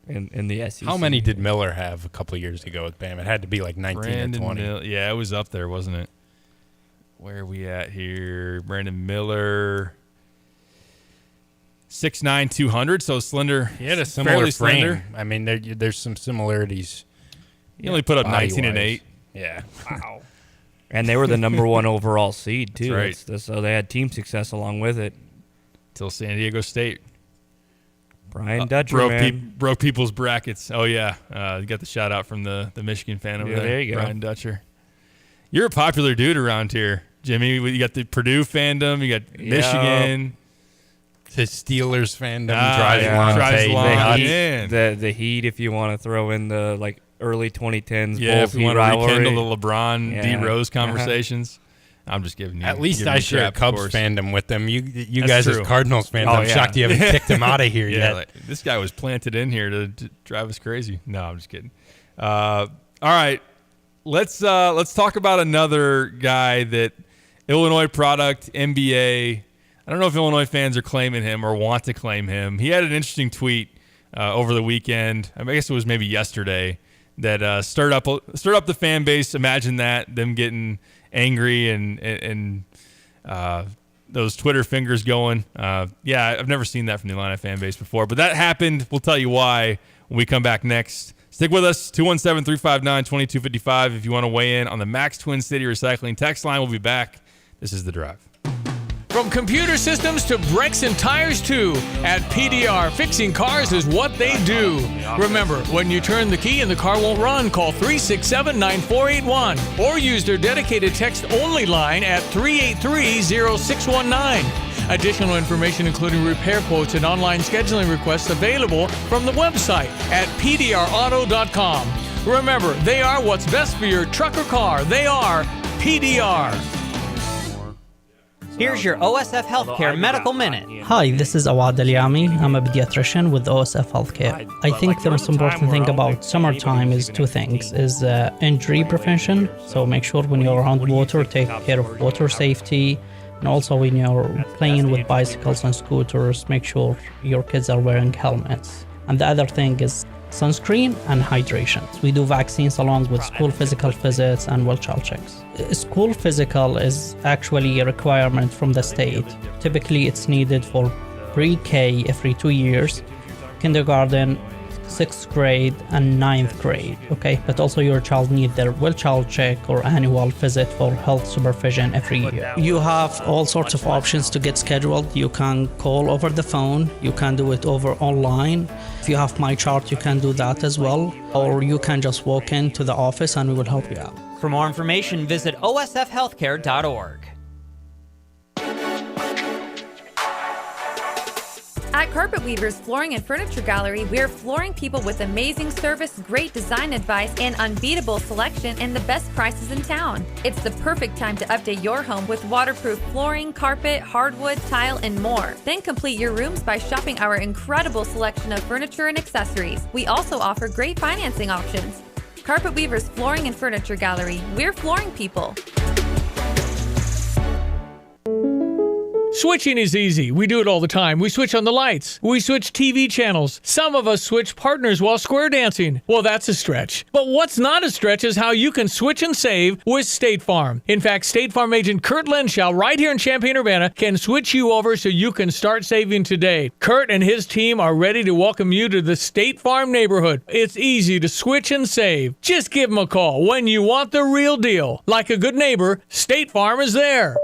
In the SEC. How many did Miller have a couple of years ago with Bama? It had to be like 19 or 20. Yeah, it was up there, wasn't it? Where are we at here? Brandon Miller, 6'9", 200, so slender. He had a similar frame. Slender. I mean, there's some similarities. He only put up 19 and 8. Yeah. Wow. And they were the number one overall seed, too. That's right. So they had team success along with it. Till San Diego State. Brian Dutcher, broke people's brackets. Oh, yeah. You got the shout-out from the Michigan fan over there. There you go. Brian Dutcher. You're a popular dude around here, Jimmy. You got the Purdue fandom. You got Michigan. His Steelers fandom drives along. The Heat, if you want to throw in the early 2010s. Yeah, Bulls if you want to rekindle the LeBron, yeah. D. Rose conversations. I'm just giving you. At least giving I you share crap, of Cubs course. fandom with them. You That's guys true. as Cardinals fans, I'm shocked you haven't kicked him out of here yet. Like, this guy was planted in here to drive us crazy. No, I'm just kidding. All right, let's talk about another guy that Illinois product, MBA. I don't know if Illinois fans are claiming him or want to claim him. He had an interesting tweet over the weekend. I guess it was maybe yesterday that stirred up the fan base. Imagine that, them getting angry and those Twitter fingers going. Yeah, I've never seen that from the Illini fan base before, but that happened. We'll tell you why when we come back next. Stick with us, 217-359-2255 if you want to weigh in on the Max Twin City Recycling text line. We'll be back. This is The Drive. From computer systems to brakes and tires too, at PDR, fixing cars is what they do. Remember, when you turn the key and the car won't run, call 367-9481 or use their dedicated text-only line at 383-0619. Additional information including repair quotes and online scheduling requests available from the website at pdrauto.com. Remember, they are what's best for your truck or car. They are PDR. Here's your OSF Healthcare Medical Minute. Hi, this is Awad Aliami. I'm a pediatrician with OSF Healthcare. I think the most important thing about summertime is two things, is injury prevention. So make sure when you're around water, take care of water safety. And also when you're playing with bicycles and scooters, make sure your kids are wearing helmets. And the other thing is sunscreen and hydration. We do vaccines along with school physical visits and well child checks. School physical is actually a requirement from the state. Typically it's needed for pre-K every 2 years, kindergarten, 6th grade and 9th grade, okay? But also your child needs their well child check or annual visit for health supervision every year. You have all sorts of options to get scheduled. You can call over the phone, you can do it over online. If you have My Chart, you can do that as well. Or you can just walk into the office and we will help you out. For more information, visit osfhealthcare.org. At Carpet Weavers Flooring and Furniture Gallery, we're flooring people with amazing service, great design advice, and unbeatable selection and the best prices in town. It's the perfect time to update your home with waterproof flooring, carpet, hardwood, tile, and more. Then complete your rooms by shopping our incredible selection of furniture and accessories. We also offer great financing options. Carpet Weavers Flooring and Furniture Gallery, we're flooring people. Switching is easy. We do it all the time. We switch on the lights. We switch TV channels. Some of us switch partners while square dancing. Well, that's a stretch. But what's not a stretch is how you can switch and save with State Farm. In fact, State Farm agent Kurt Lenschow right here in Champaign-Urbana can switch you over so you can start saving today. Kurt and his team are ready to welcome you to the State Farm neighborhood. It's easy to switch and save. Just give them a call when you want the real deal. Like a good neighbor, State Farm is there.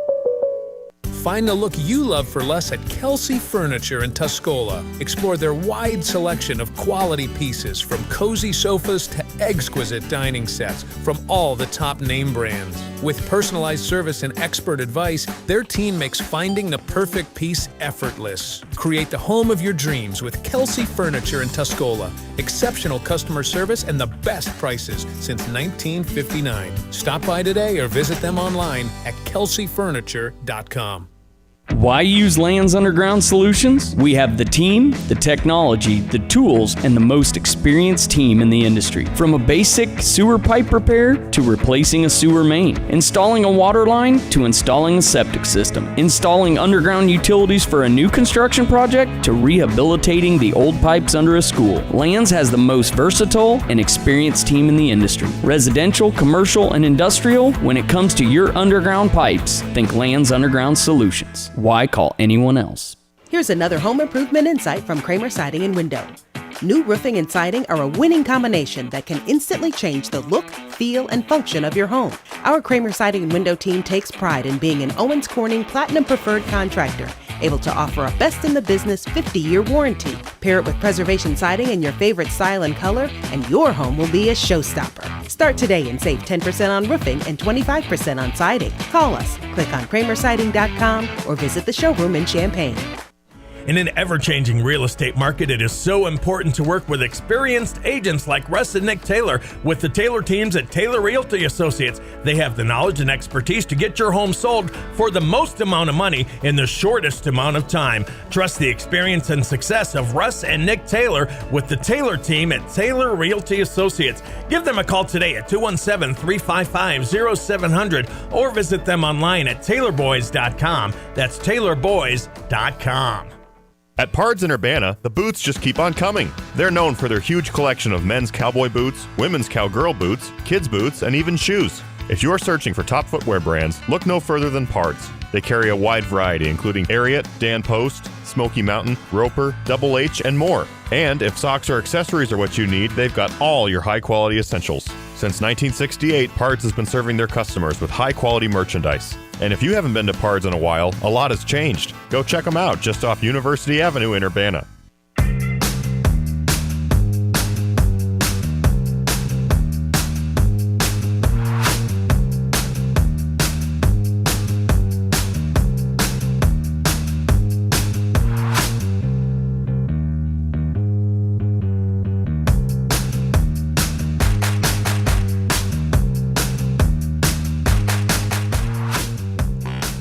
Find the look you love for less at Kelsey Furniture in Tuscola. Explore their wide selection of quality pieces, from cozy sofas to exquisite dining sets from all the top name brands. With personalized service and expert advice, their team makes finding the perfect piece effortless. Create the home of your dreams with Kelsey Furniture in Tuscola. Exceptional customer service and the best prices since 1959. Stop by today or visit them online at kelseyfurniture.com. Why use Lands Underground Solutions? We have the team, the technology, the tools, and the most experienced team in the industry. From a basic sewer pipe repair to replacing a sewer main, installing a water line to installing a septic system, installing underground utilities for a new construction project to rehabilitating the old pipes under a school. Lands has the most versatile and experienced team in the industry. Residential, commercial, and industrial, when it comes to your underground pipes, think Lands Underground Solutions. Why call anyone else? Here's another home improvement insight from Kramer Siding and Window. New roofing and siding are a winning combination that can instantly change the look, feel, and function of your home. Our Kramer Siding and Window team takes pride in being an Owens Corning Platinum Preferred contractor, able to offer a best-in-the-business 50-year warranty. Pair it with preservation siding in your favorite style and color, and your home will be a showstopper. Start today and save 10% on roofing and 25% on siding. Call us, click on kramersiding.com, or visit the showroom in Champaign. In an ever-changing real estate market, it is so important to work with experienced agents like Russ and Nick Taylor with the Taylor teams at Taylor Realty Associates. They have the knowledge and expertise to get your home sold for the most amount of money in the shortest amount of time. Trust the experience and success of Russ and Nick Taylor with the Taylor team at Taylor Realty Associates. Give them a call today at 217-355-0700 or visit them online at taylorboys.com. That's taylorboys.com. At Pards in Urbana, the boots just keep on coming. They're known for their huge collection of men's cowboy boots, women's cowgirl boots, kids' boots, and even shoes. If you're searching for top footwear brands, look no further than Pards. They carry a wide variety, including Ariat, Dan Post, Smoky Mountain, Roper, Double H, and more. And if socks or accessories are what you need, they've got all your high-quality essentials. Since 1968, Pards has been serving their customers with high-quality merchandise. And if you haven't been to Pards in a while, a lot has changed. Go check them out just off University Avenue in Urbana.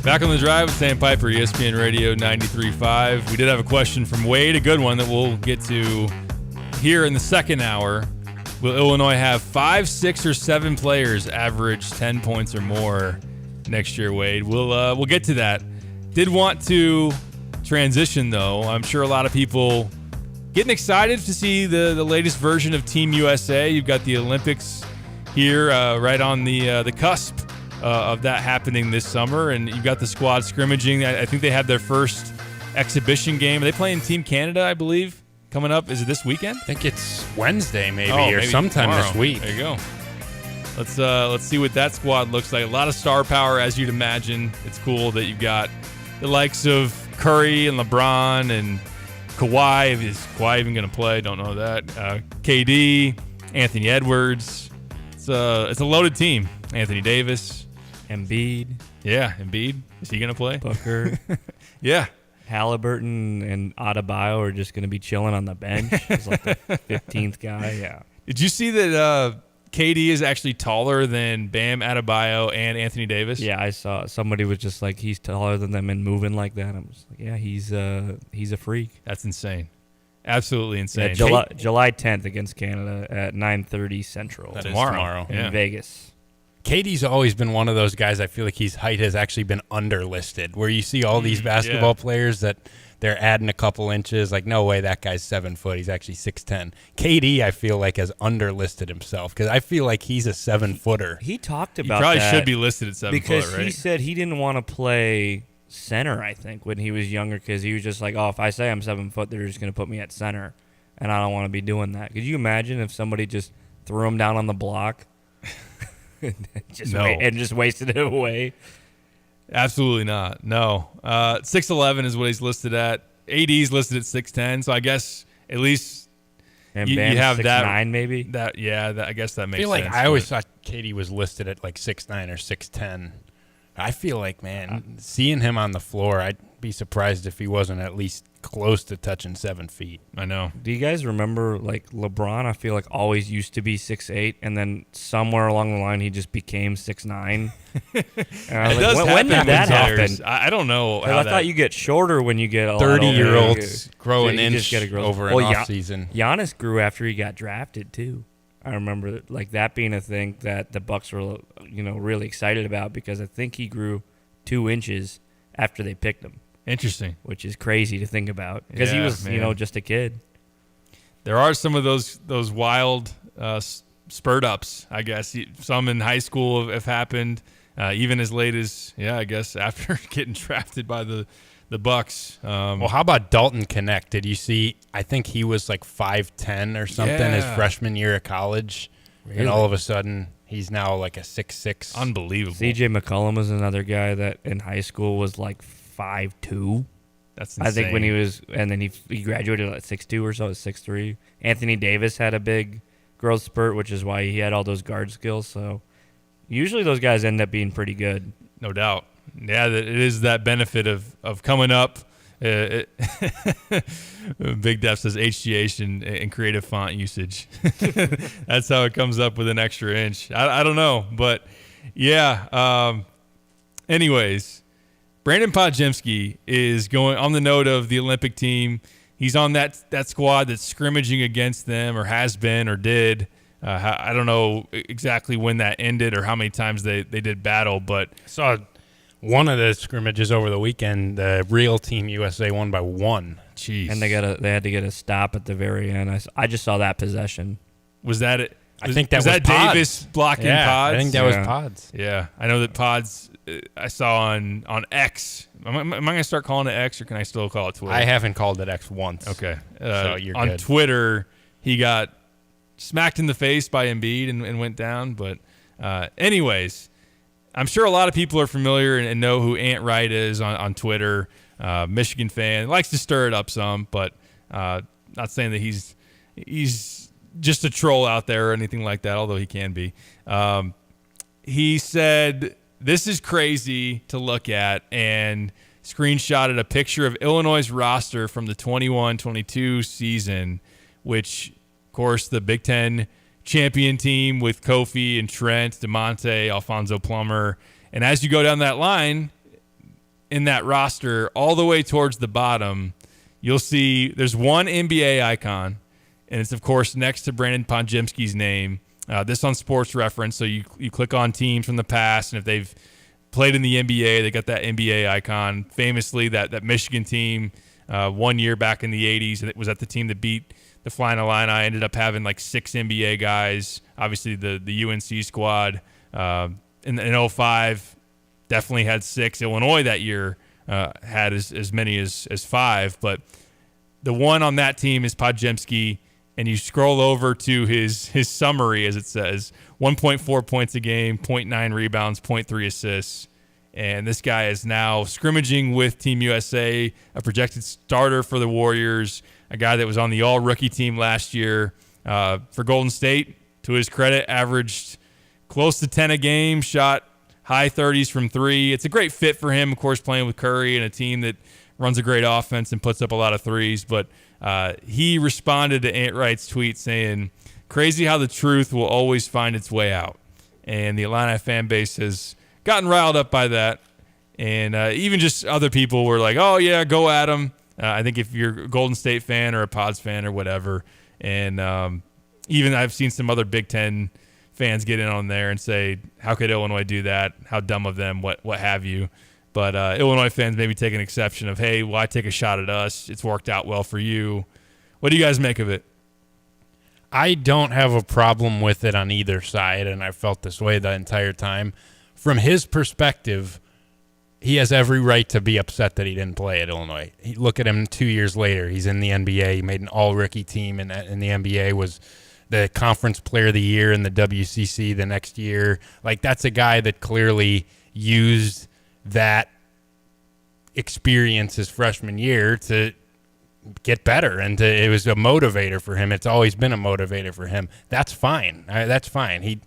Back on the drive with Sam Piper, ESPN Radio 93.5. We did have a question from Wade, a good one that we'll get to here in the second hour. Will Illinois have 5, 6, or 7 players average 10 points or more next year, Wade? We'll get to that. Did want to transition, though. I'm sure a lot of people getting excited to see the latest version of Team USA. You've got the Olympics here right on the cusp of that happening this summer, and you've got the squad scrimmaging. I think they had their first exhibition game. Are they playing Team Canada, I believe, coming up? Is it this weekend? I think it's Wednesday, maybe maybe sometime tomorrow. this week. There you go. Let's see what that squad looks like. A lot of star power, as you'd imagine. It's cool that you've got the likes of Curry and LeBron and Kawhi. Is Kawhi even going to play? Don't know that. KD, Anthony Edwards. It's a loaded team. Anthony Davis. Embiid. Yeah, Embiid. Is he going to play? Booker. Yeah. Halliburton and Adebayo are just going to be chilling on the bench. He's like the 15th guy. Yeah. Did you see that KD is actually taller than Bam Adebayo and Anthony Davis? Yeah, I saw somebody was just like, he's taller than them and moving like that. I'm just like, yeah, he's a freak. That's insane. Absolutely insane. Yeah, July 10th against Canada at 9:30 Central. That is tomorrow. In Vegas. KD's always been one of those guys. I feel like his height has actually been underlisted, where you see all these basketball players that they're adding a couple inches. Like, no way, that guy's 7 foot. He's actually 6'10". KD, I feel like, has underlisted himself because I feel like he's a 7-footer. He talked about he probably that should be listed at 7 foot, right? Because he said he didn't want to play center, I think, when he was younger, because he was just like, oh, if I say I'm 7 foot, they're just going to put me at center, and I don't want to be doing that. Could you imagine if somebody just threw him down on the block? Just wasted it away. Absolutely not. No. 6'11" is what he's listed at. AD's listed at 6'10", so I guess at least and you have 6'9", that. maybe? I guess that makes I feel sense. like I always thought KD was listed at like 6'9" or 6'10". I feel like, man, seeing him on the floor, I'd be surprised if he wasn't at least close to touching 7 feet. I know. Do you guys remember, like, LeBron, I feel like, always used to be 6'8", and then somewhere along the line he just became 6'9"? When did that happen? I don't know. I thought you get shorter when you get 30-year-olds grow an inch over an offseason. Giannis grew after he got drafted, too. I remember like that being a thing that the Bucks were, really excited about, because I think he grew 2 inches after they picked him. Interesting. Which is crazy to think about, because he was, just a kid. There are some of those wild spurt ups, I guess. Some in high school have happened, even as late as, I guess after getting drafted by the Bucks. Well, how about Dalton Connect? Did you see? I think he was like 5'10" or something his freshman year of college, really? And all of a sudden he's now like a 6'6". Unbelievable. CJ McCollum was another guy that in high school was like 5'2". That's insane. I think when he was, and then he graduated at 6'2" or so, 6'3". Anthony Davis had a big growth spurt, which is why he had all those guard skills. So usually those guys end up being pretty good. No doubt. Yeah, it is that benefit of coming up Big Def says HGH and creative font usage. That's how it comes up with an extra inch. I don't know, but yeah. Anyways, Brandon Podziemski is going on the note of the Olympic team. He's on that squad that's scrimmaging against them, or has been, or did. I don't know exactly when that ended or how many times they did battle, but saw one of the scrimmages over the weekend. The real Team USA won by 1. Jeez. And they had to get a stop at the very end. I just saw that possession. Was that it? I think that was that Pods. Davis blocking Pods? I think that was Pods. Yeah, I know that Pods. I saw on X. Am I going to start calling it X, or can I still call it Twitter? I haven't called it X once. Okay. So you're on good. Twitter, he got smacked in the face by Embiid and went down. But anyways, I'm sure a lot of people are familiar and know who Ant Wright is on Twitter. Michigan fan, likes to stir it up some, but not saying that he's just a troll out there or anything like that, although he can be. He said, "This is crazy to look at," and screenshotted a picture of Illinois' roster from the 21-22 season, which, of course, the Big Ten champion team with Kofi and Trent, DeMonte, Alfonso Plummer. And as you go down that line in that roster, all the way towards the bottom, you'll see there's one NBA icon, and it's, of course, next to Brandon Podziemski's name. This on Sports Reference, so you click on teams from the past, and if they've played in the NBA, they got that NBA icon. Famously, that Michigan team 1 year back in the 80s, and it was at the team that beat the Flying Illini. Ended up having like 6 NBA guys. Obviously, the UNC squad in 05 definitely had 6. Illinois that year had as many as 5, but the one on that team is Podziemski. And you scroll over to his summary, as it says, 1.4 points a game, 0.9 rebounds, 0.3 assists. And this guy is now scrimmaging with Team USA, a projected starter for the Warriors, a guy that was on the all-rookie team last year. For Golden State, to his credit, averaged close to 10 a game, shot high 30s from 3. It's a great fit for him, of course, playing with Curry and a team that runs a great offense and puts up a lot of threes. But he responded to Ant Wright's tweet saying, "Crazy how the truth will always find its way out." And the Illini fan base has gotten riled up by that. And even just other people were like, "Oh, yeah, go at him." I think if you're a Golden State fan or a Pods fan or whatever. And even I've seen some other Big Ten fans get in on there and say, "How could Illinois do that? How dumb of them, what have you." But Illinois fans maybe take an exception of, "Hey, why take a shot at us? It's worked out well for you." What do you guys make of it? I don't have a problem with it on either side, and I felt this way the entire time. From his perspective, he has every right to be upset that he didn't play at Illinois. Look at him 2 years later. He's in the NBA. He made an all-rookie team in the NBA, was the Conference Player of the Year in the WCC the next year. Like, that's a guy that clearly used that experience his freshman year to get better, and it was a motivator for him. It's always been a motivator for him. That's fine. That's fine. He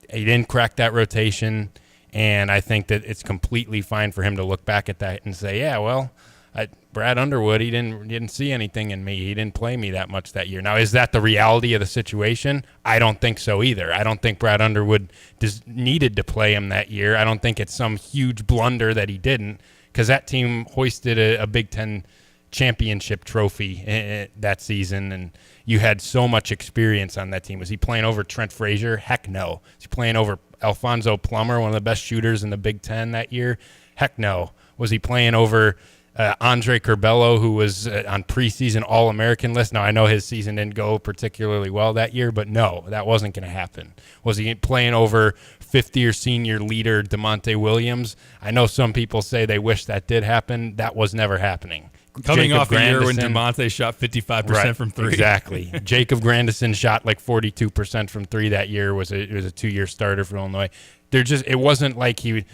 didn't crack that rotation, and I think that it's completely fine for him to look back at that and say, "Yeah, well, Brad Underwood, he didn't see anything in me. He didn't play me that much that year." Now, is that the reality of the situation? I don't think so either. I don't think Brad Underwood needed to play him that year. I don't think it's some huge blunder that he didn't, because that team hoisted a Big Ten championship trophy that season, and you had so much experience on that team. Was he playing over Trent Frazier? Heck no. Was he playing over Alfonso Plummer, one of the best shooters in the Big Ten that year? Heck no. Was he playing over Andre Curbelo, who was on preseason All-American list? Now, I know his season didn't go particularly well that year, but no, that wasn't going to happen. Was he playing over fifth-year senior leader DeMonte Williams? I know some people say they wish that did happen. That was never happening. Coming off a year when DeMonte shot 55% from 3. Exactly. Jacob Grandison shot like 42% from 3 that year. It was a 2-year starter for Illinois. It wasn't like it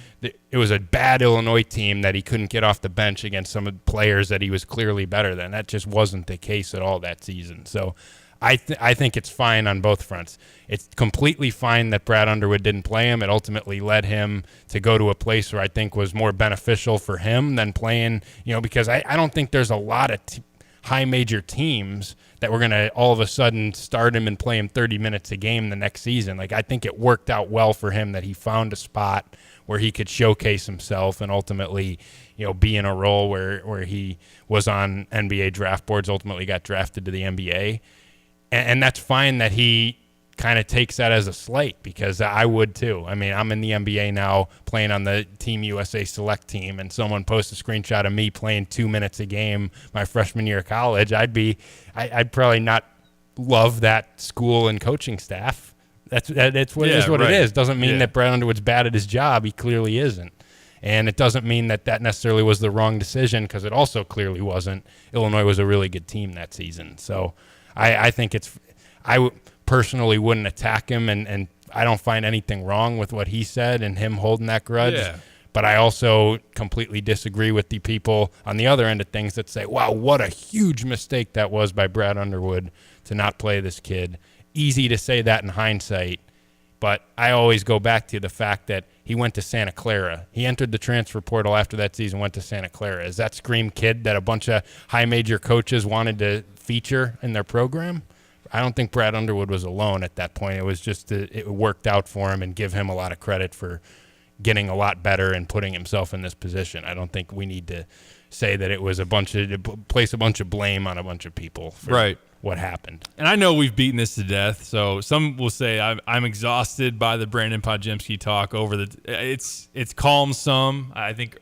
was a bad Illinois team that he couldn't get off the bench against some of the players that he was clearly better than. That just wasn't the case at all that season. So I think it's fine on both fronts. It's completely fine that Brad Underwood didn't play him. It ultimately led him to go to a place where I think was more beneficial for him than playing, because I don't think there's a lot of high major teams that we're going to all of a sudden start him and play him 30 minutes a game the next season. Like, I think it worked out well for him that he found a spot where he could showcase himself and ultimately, be in a role where he was on NBA draft boards, ultimately got drafted to the NBA. And that's fine that he kind of takes that as a slight, because I would too. I mean, I'm in the NBA now playing on the Team USA select team, and someone posts a screenshot of me playing 2 minutes a game my freshman year of college. I'd probably not love that school and coaching staff. That's what it is what it is. Doesn't mean that Brad Underwood's bad at his job. He clearly isn't. And it doesn't mean that necessarily was the wrong decision, because it also clearly wasn't. Illinois was a really good team that season. So I think I personally wouldn't attack him, and I don't find anything wrong with what he said and him holding that grudge. Yeah. But I also completely disagree with the people on the other end of things that say, wow, what a huge mistake that was by Brad Underwood to not play this kid. Easy to say that in hindsight, but I always go back to the fact that he went to Santa Clara. He entered the transfer portal after that season, went to Santa Clara. Is that scream kid that a bunch of high major coaches wanted to feature in their program? I don't think Brad Underwood was alone at that point. It was just it worked out for him, and give him a lot of credit for getting a lot better and putting himself in this position. I don't think we need to say that it was place a bunch of blame on a bunch of people for what happened. And I know we've beaten this to death, so some will say I'm exhausted by the Brandon Podziemski talk it's calmed some. I think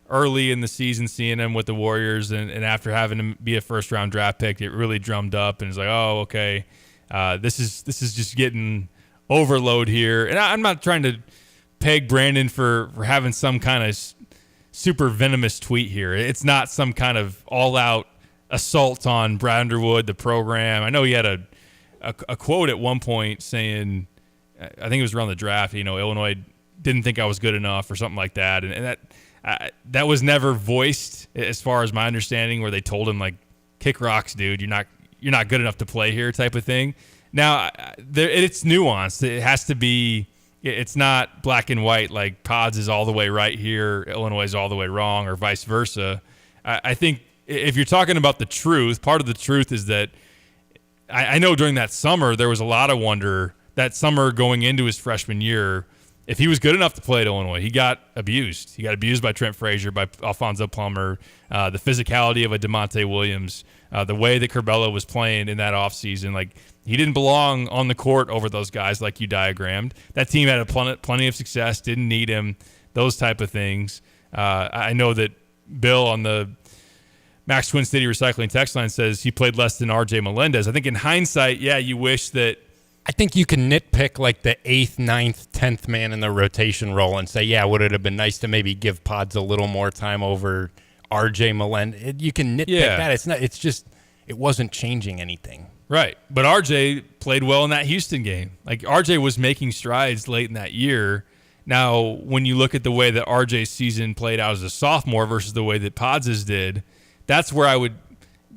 early in the season, seeing him with the Warriors and after having him be a first-round draft pick, it really drummed up, and it's like, oh, okay, this is just getting overload here. And I'm not trying to peg Brandon for having some kind of super venomous tweet here. It's not some kind of all-out assault on Brad Underwood, the program. I know he had a quote at one point saying, I think it was around the draft, Illinois didn't think I was good enough or something like that, and that was never voiced, as far as my understanding, where they told him, like, kick rocks, dude. You're not good enough to play here, type of thing. Now, it's nuanced. It has to be. It's not black and white, like Pods is all the way right here, Illinois is all the way wrong, or vice versa. I think if you're talking about the truth, part of the truth is that I know during that summer there was a lot of wonder. That summer going into his freshman year, if he was good enough to play at Illinois, he got abused. He got abused by Trent Frazier, by Alfonso Plummer, the physicality of a DeMonte Williams, the way that Curbelo was playing in that offseason. Like, he didn't belong on the court over those guys like you diagrammed. That team had plenty of success, didn't need him, those type of things. I know that Bill on the Max Twin City Recycling text line says he played less than R.J. Melendez. I think in hindsight, you wish that. I think you can nitpick like the 8th, 9th, 10th man in the rotation role and say, would it have been nice to maybe give Pods a little more time over R.J. Melendez? You can nitpick that. It's not. It's just it wasn't changing anything. Right. But R.J. played well in that Houston game. Like, R.J. was making strides late in that year. Now, when you look at the way that R.J.'s season played out as a sophomore versus the way that Pods' did, that's where I would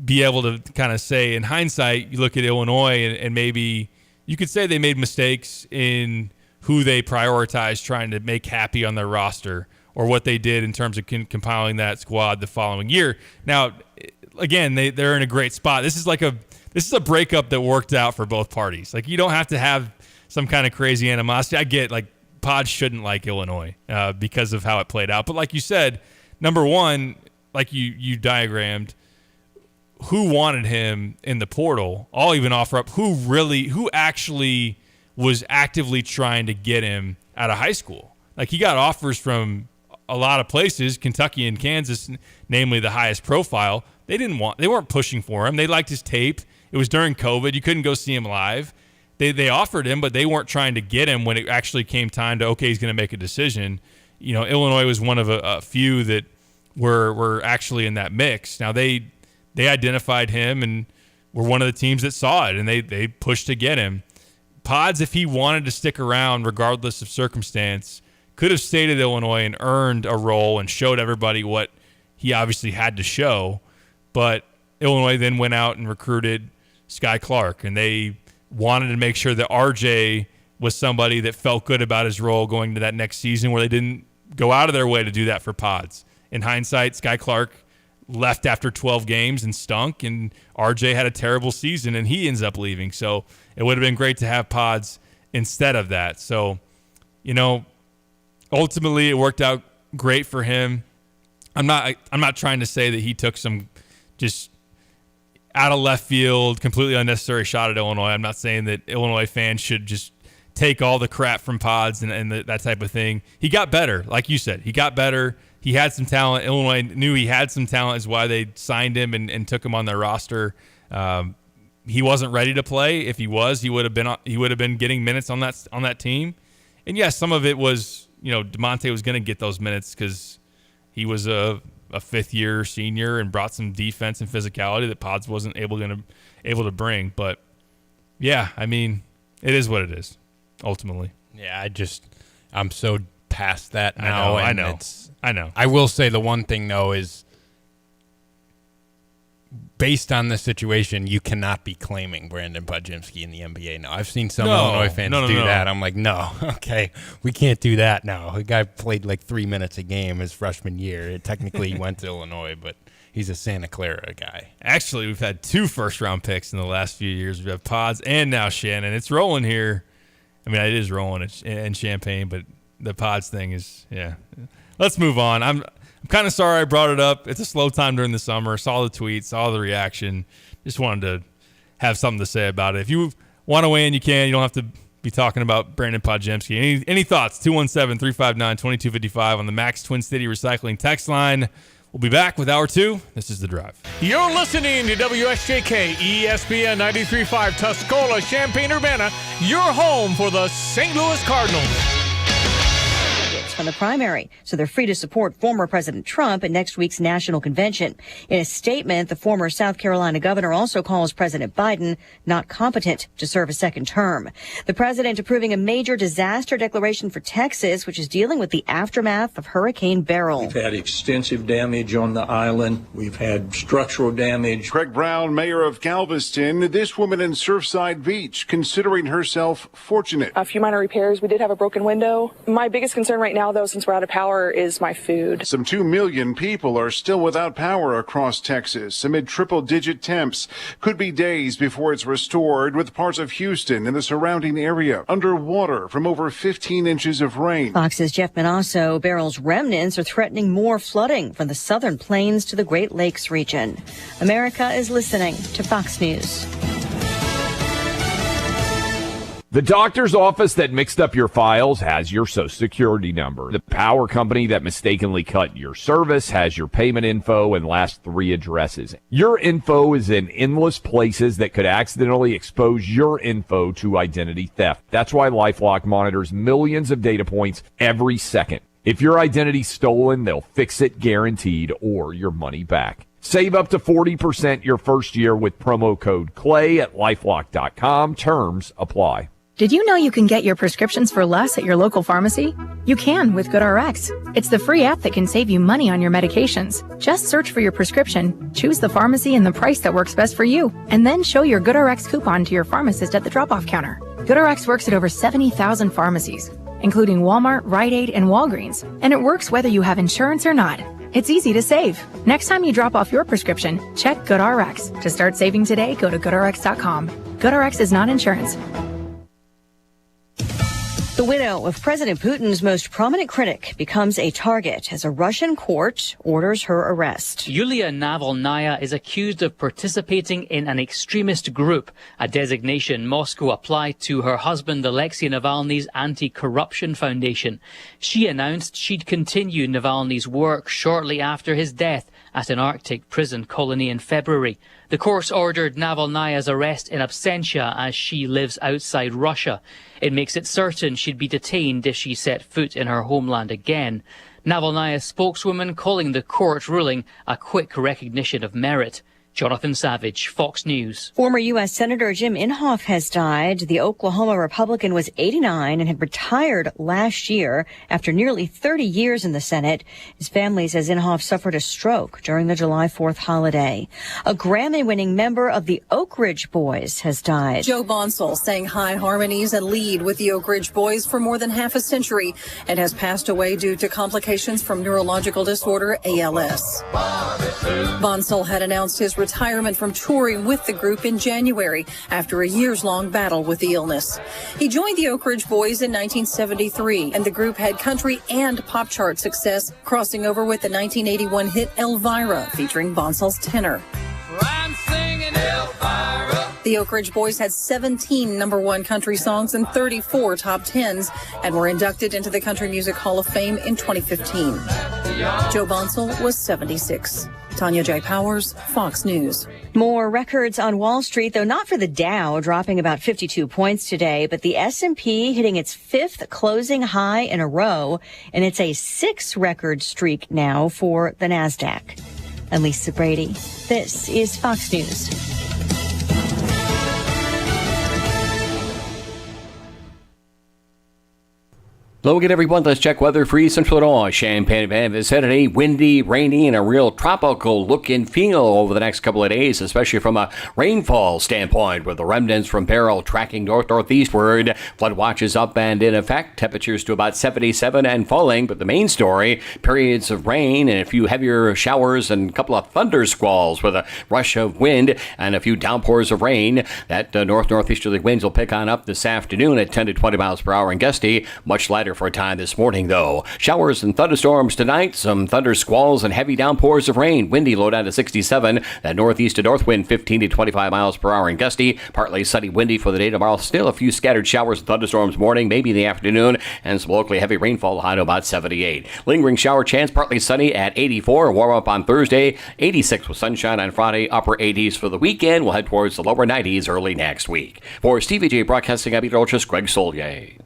be able to kind of say, in hindsight, you look at Illinois and maybe you could say they made mistakes in who they prioritized trying to make happy on their roster, or what they did in terms of compiling that squad the following year. Now, again, they're in a great spot. This is a breakup that worked out for both parties. Like, you don't have to have some kind of crazy animosity. I get, like, Pods shouldn't like Illinois because of how it played out. But like you said, number one, like you diagrammed, who wanted him in the portal. I'll even offer up who actually was actively trying to get him out of high school. Like, he got offers from a lot of places, Kentucky and Kansas, namely the highest profile. They weren't pushing for him. They liked his tape. It was during COVID. You couldn't go see him live. They offered him, but they weren't trying to get him when it actually came time to, okay, he's going to make a decision. Illinois was one of a few that were actually in that mix. Now, they identified him and were one of the teams that saw it, and they pushed to get him. Pods, if he wanted to stick around regardless of circumstance, could have stayed at Illinois and earned a role and showed everybody what he obviously had to show. But Illinois then went out and recruited Sky Clark, and they wanted to make sure that RJ was somebody that felt good about his role going into that next season, where they didn't go out of their way to do that for Pods. In hindsight, Sky Clark left after 12 games and stunk, and RJ had a terrible season, and he ends up leaving. So it would have been great to have Pods instead of that. So, ultimately it worked out great for him. I'm not trying to say that he took some just out of left field, completely unnecessary shot at Illinois. I'm not saying that Illinois fans should just take all the crap from Pods and that type of thing. He got better. Like you said, he got better. He had some talent. Illinois knew he had some talent, is why they signed him and took him on their roster. He wasn't ready to play. If he was, he would have been getting minutes on that team. And yes, some of it was, DeMonte was going to get those minutes because he was a fifth-year senior and brought some defense and physicality that Pods wasn't able to bring. But yeah, it is what it is, ultimately. Yeah, I'm so past that now. I know. I will say the one thing though is, based on the situation, you cannot be claiming Brandon Podziemski in the NBA now. I've seen some Illinois fans do that. I'm like, no, okay, we can't do that now. The guy played like 3 minutes a game his freshman year. Technically, he went to Illinois, but he's a Santa Clara guy. Actually, we've had 2 first-round picks in the last few years. We have Pods and now Shannon. It's rolling here. It is rolling in Champaign, but the Pods thing is, yeah. Let's move on. I'm kind of sorry I brought it up. It's a slow time during the summer. Saw the tweets, saw the reaction. Just wanted to have something to say about it. If you want to weigh in, you can. You don't have to be talking about Brandon Podziemski. Any thoughts? 217-359-2255 on the Max Twin City Recycling text line. We'll be back with Hour 2. This is The Drive. You're listening to WSJK ESPN 93.5 Tuscola, Champaign-Urbana, your home for the St. Louis Cardinals. From the primary, so they're free to support former President Trump at next week's national convention. In a statement, the former South Carolina governor also calls President Biden not competent to serve a second term. The president approving a major disaster declaration for Texas, which is dealing with the aftermath of Hurricane Beryl. We've had extensive damage on the island. We've had structural damage. Craig Brown, mayor of Galveston, this woman in Surfside Beach, considering herself fortunate. A few minor repairs. We did have a broken window. My biggest concern right now, though, since we're out of power, is my food. Some 2 million people are still without power across Texas amid triple-digit temps. Could be days before it's restored, with parts of Houston and the surrounding area underwater from over 15 inches of rain. Fox's Jeff Manasso, Beryl's remnants are threatening more flooding from the southern plains to the Great Lakes region. America is listening to Fox News. The doctor's office that mixed up your files has your Social Security number. The power company that mistakenly cut your service has your payment info and last 3 addresses. Your info is in endless places that could accidentally expose your info to identity theft. That's why LifeLock monitors millions of data points every second. If your identity's stolen, they'll fix it guaranteed or your money back. Save up to 40% your first year with promo code CLAY at LifeLock.com. Terms apply. Did you know you can get your prescriptions for less at your local pharmacy? You can with GoodRx. It's the free app that can save you money on your medications. Just search for your prescription, choose the pharmacy and the price that works best for you, and then show your GoodRx coupon to your pharmacist at the drop-off counter. GoodRx works at over 70,000 pharmacies, including Walmart, Rite Aid, and Walgreens, and it works whether you have insurance or not. It's easy to save. Next time you drop off your prescription, check GoodRx. To start saving today, go to GoodRx.com. GoodRx is not insurance. The widow of President Putin's most prominent critic becomes a target as a Russian court orders her arrest. Yulia Navalnaya is accused of participating in an extremist group, a designation Moscow applied to her husband Alexei Navalny's anti-corruption foundation. She announced she'd continue Navalny's work shortly after his death at an Arctic prison colony in February. The court ordered Navalnaya's arrest in absentia as she lives outside Russia. It makes it certain she'd be detained if she set foot in her homeland again. Navalnaya's spokeswoman calling the court ruling a quick recognition of merit. Jonathan Savage, Fox News. Former U.S. Senator Jim Inhofe has died. The Oklahoma Republican was 89 and had retired last year after nearly 30 years in the Senate. His family says Inhofe suffered a stroke during the July 4th holiday. A Grammy-winning member of the Oak Ridge Boys has died. Joe Bonsall sang high harmonies and lead with the Oak Ridge Boys for more than half a century and has passed away due to complications from neurological disorder ALS. Bonsall had announced his retirement from touring with the group in January after a years-long battle with the illness. He joined the Oak Ridge Boys in 1973, and the group had country and pop chart success, crossing over with the 1981 hit Elvira, featuring Bonsall's tenor. The Oak Ridge Boys had 17 #1 country songs and 34 top 10s and were inducted into the Country Music Hall of Fame in 2015. Joe Bonsall was 76. Tanya J. Powers, Fox News. More records on Wall Street, though not for the Dow, dropping about 52 points today, but the S&P hitting its 5th closing high in a row, and it's a 6-record streak now for the NASDAQ. I'm Lisa Brady. This is Fox News. Hello again, everyone. Let's check weather for East Central Illinois. Champaign and vicinity, windy, rainy, and a real tropical look and feel over the next couple of days, especially from a rainfall standpoint, with the remnants from Beryl tracking north-northeastward. Flood watches up and in effect. Temperatures to about 77 and falling, but the main story, periods of rain and a few heavier showers and a couple of thunder squalls with a rush of wind and a few downpours of rain. That north-northeasterly winds will pick on up this afternoon at 10 to 20 miles per hour in gusty. Much lighter for a time this morning, though. Showers and thunderstorms tonight. Some thunder squalls and heavy downpours of rain. Windy low down to 67. That northeast to north wind 15 to 25 miles per hour in gusty. Partly sunny, windy for the day tomorrow. Still a few scattered showers and thunderstorms morning, maybe in the afternoon, and some locally heavy rainfall high to about 78. Lingering shower chance, partly sunny at 84. Warm up on Thursday. 86 with sunshine on Friday. Upper 80s for the weekend. We'll head towards the lower 90s early next week. For Stevie J Broadcasting, I'm meteorologist Greg Solier.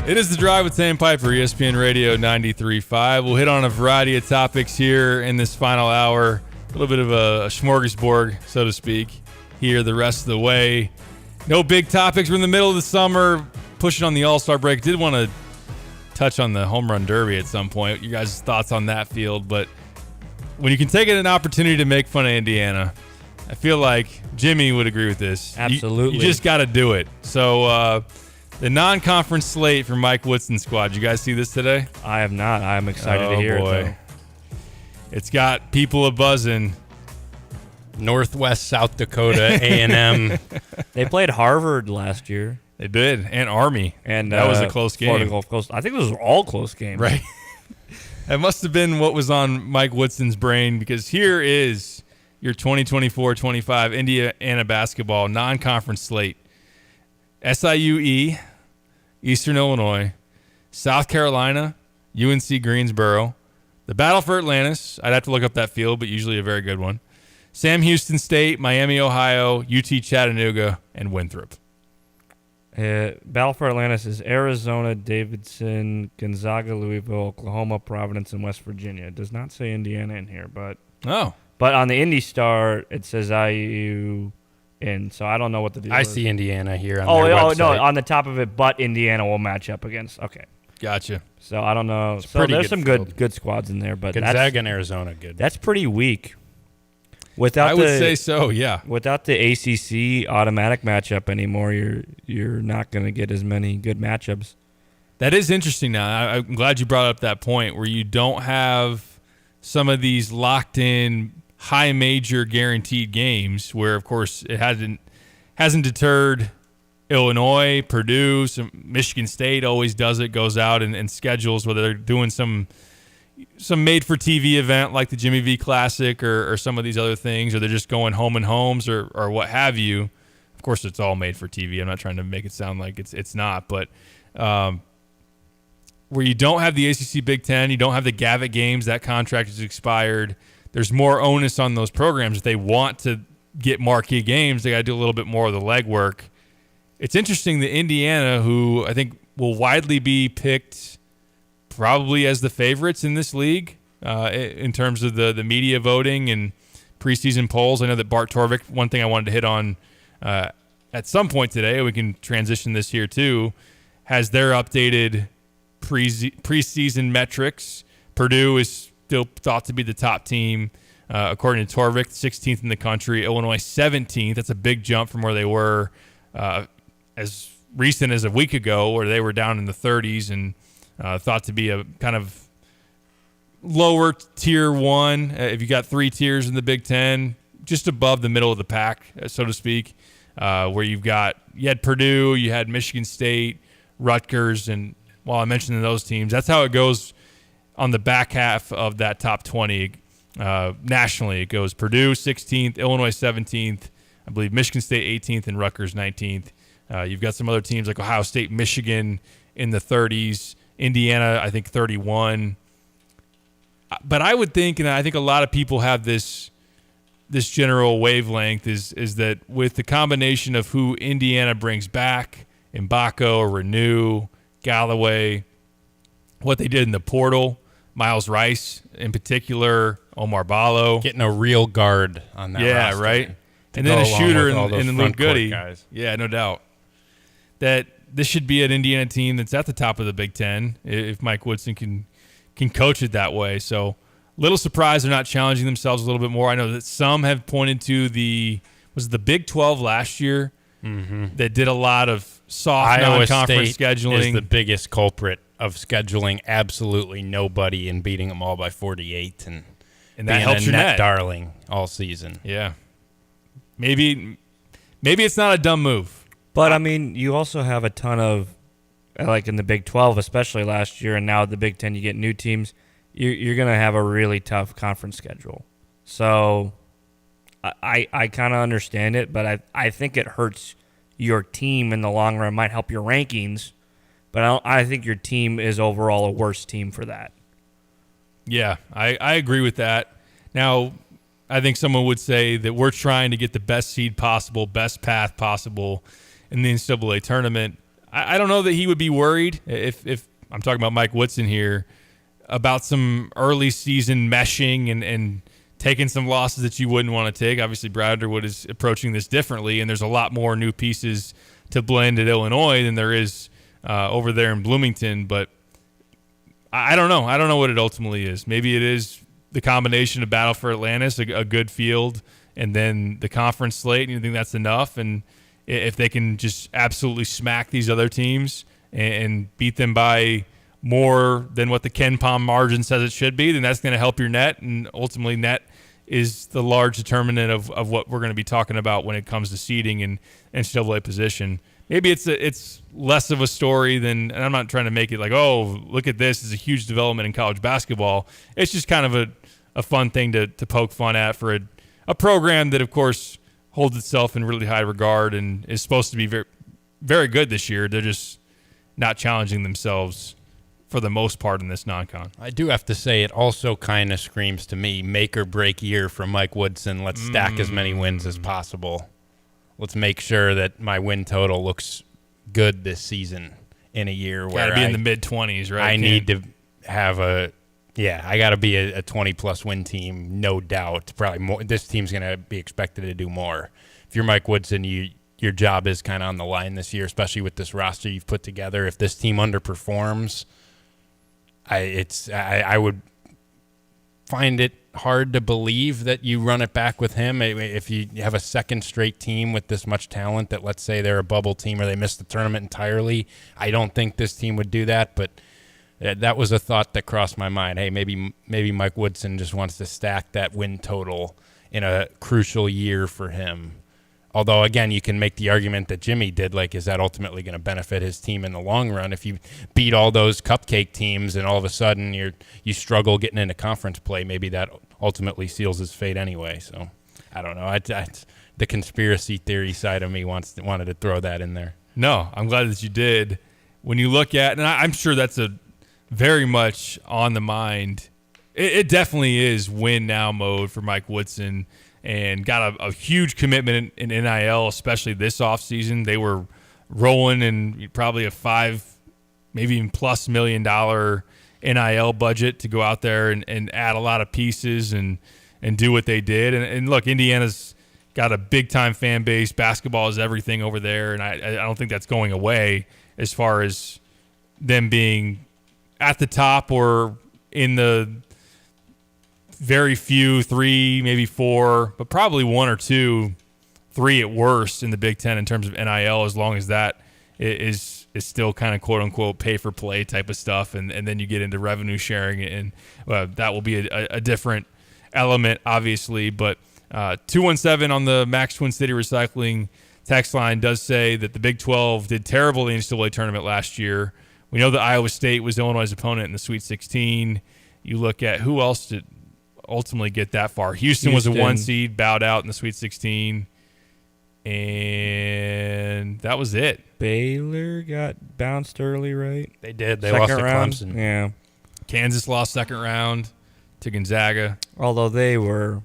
It is The Drive with Sam Piper, ESPN Radio 93.5. We'll hit on a variety of topics here in this final hour. A little bit of a smorgasbord, so to speak, here the rest of the way. No big topics. We're in the middle of the summer, pushing on the All-Star break. Did want to touch on the Home Run Derby at some point. You guys' thoughts on that field. But when you can take an opportunity to make fun of Indiana, I feel like Jimmy would agree with this. Absolutely. You just got to do it. So, the non-conference slate for Mike Woodson's squad. You guys see this today? I have not. I'm excited to hear it, though. It's got people a-buzzing. Northwest South Dakota A&M. They played Harvard last year. They did, and Army. And that was a close game. Florida Gulf Coast. I think those were all close games. Right. That must have been what was on Mike Woodson's brain, because here is your 2024-25 Indiana basketball non-conference slate. SIUE, Eastern Illinois, South Carolina, UNC Greensboro, the Battle for Atlantis. I'd have to look up that field, but usually a very good one. Sam Houston State, Miami, Ohio, UT Chattanooga, and Winthrop. Battle for Atlantis is Arizona, Davidson, Gonzaga, Louisville, Oklahoma, Providence, and West Virginia. It does not say Indiana in here, but on the Indy Star it says IU. And so I don't know what the deal is. I see Indiana here on their website. No, on the top of it, but Indiana will match up against. Okay. Gotcha. So I don't know. So there's some good squads in there, but Gonzaga and Arizona good. That's pretty weak. I would say so, yeah. Without the ACC automatic matchup anymore, you're not going to get as many good matchups. That is interesting now. I'm glad you brought up that point where you don't have some of these locked in high major guaranteed games where, of course, it hasn't deterred Illinois, Purdue, Michigan State always does it, goes out and schedules, whether they're doing some made-for-TV event like the Jimmy V Classic or some of these other things, or they're just going home and homes or what have you. Of course, it's all made for TV. I'm not trying to make it sound like it's not, but where you don't have the ACC Big Ten, you don't have the Gavitt games, that contract is expired. There's more onus on those programs. If they want to get marquee games, they got to do a little bit more of the legwork. It's interesting that Indiana, who I think will widely be picked probably as the favorites in this league in terms of the media voting and preseason polls. I know that Bart Torvik, one thing I wanted to hit on at some point today, we can transition this here too, has their updated preseason metrics. Purdue is still thought to be the top team, according to Torvik, 16th in the country. Illinois 17th. That's a big jump from where they were as recent as a week ago, where they were down in the 30s and thought to be a kind of lower tier one. If you got three tiers in the Big Ten, just above the middle of the pack, so to speak, where you had Purdue, you had Michigan State, Rutgers, and while I mentioned those teams, that's how it goes on the back half of that top 20 nationally. It goes Purdue 16th, Illinois 17th, I believe Michigan State 18th, and Rutgers 19th. You've got some other teams like Ohio State, Michigan in the 30s, Indiana, I think 31. But I would think, and I think a lot of people have this general wavelength, is that with the combination of who Indiana brings back, Mbako, Renew, Galloway, what they did in the portal, Miles Rice in particular, Omar Ballo. Getting a real guard on that roster. Right? And then a shooter in Luke Goody. Yeah, no doubt. That this should be an Indiana team that's at the top of the Big Ten if Mike Woodson can coach it that way. So a little surprised they're not challenging themselves a little bit more. I know that some have pointed to the Big 12 last year that did a lot of soft non-conference scheduling. Is the biggest culprit of scheduling absolutely nobody and beating them all by 48 and that helps your net darling all season. Yeah. Maybe it's not a dumb move. But, I mean, you also have a ton of, like in the Big 12, especially last year, and now the Big 10, you get new teams. You're going to have a really tough conference schedule. So I kind of understand it, but I think it hurts your team in the long run. It might help your rankings, but I think your team is overall a worse team for that. Yeah, I agree with that. Now, I think someone would say that we're trying to get the best seed possible, best path possible in the NCAA tournament. I don't know that he would be worried, if I'm talking about Mike Woodson here, about some early season meshing and taking some losses that you wouldn't want to take. Obviously, Brad Underwood is approaching this differently, and there's a lot more new pieces to blend at Illinois than there is over there in Bloomington. But I don't know. I don't know what it ultimately is. Maybe it is the combination of Battle for Atlantis, a good field, and then the conference slate, and you think that's enough. And if they can just absolutely smack these other teams and beat them by more than what the Ken Pom margin says it should be, then that's going to help your net. And ultimately, net is the large determinant of what we're going to be talking about when it comes to seeding and NCAA position. Maybe it's less of a story than, and I'm not trying to make it like, oh, look at this, it's a huge development in college basketball. It's just kind of a fun thing to poke fun at for a program that, of course, holds itself in really high regard and is supposed to be very, very good this year. They're just not challenging themselves for the most part in this non-con. I do have to say it also kind of screams to me make or break year for Mike Woodson. Let's stack as many wins as possible. Let's make sure that my win total looks good this season in a year where gotta be in the mid-20s, right? I need to have I got to be a 20-plus win team, no doubt. Probably more. This team's going to be expected to do more. If you're Mike Woodson, your job is kind of on the line this year, especially with this roster you've put together. If this team underperforms, I would find it hard to believe that you run it back with him. If you have a second straight team with this much talent that, let's say they're a bubble team or they miss the tournament entirely, I don't think this team would do that, but that was a thought that crossed my mind. Hey, maybe Mike Woodson just wants to stack that win total in a crucial year for him Although, again, you can make the argument that Jimmy did, like, is that ultimately going to benefit his team in the long run? If you beat all those cupcake teams and all of a sudden you struggle getting into conference play, maybe that ultimately seals his fate anyway. So, I don't know. The conspiracy theory side of me wanted to throw that in there. No, I'm glad that you did. When you look at, and I'm sure that's a very much on the mind, it definitely is win now mode for Mike Woodson, and got a huge commitment in NIL, especially this offseason. They were rolling in probably a $5, maybe even plus $1 million NIL budget to go out there and add a lot of pieces and do what they did. And look, Indiana's got a big-time fan base. Basketball is everything over there, and I don't think that's going away as far as them being at the top or in the very few 3, maybe 4, but probably 1 or 2, 3 at worst in the Big Ten in terms of NIL, as long as that is still kind of quote-unquote pay-for-play type of stuff, and then you get into revenue sharing, and that will be a different element, obviously. But 217 on the Max Twin City Recycling text line does say that the Big 12 did terrible in the NCAA tournament last year. We know that Iowa State was Illinois' opponent in the Sweet 16. You look at who else did ultimately get that far. Houston was a 1 seed, bowed out in the Sweet 16, and that was it. Baylor got bounced early, right? They did. They lost to Clemson. Yeah. Kansas lost second round to Gonzaga. Although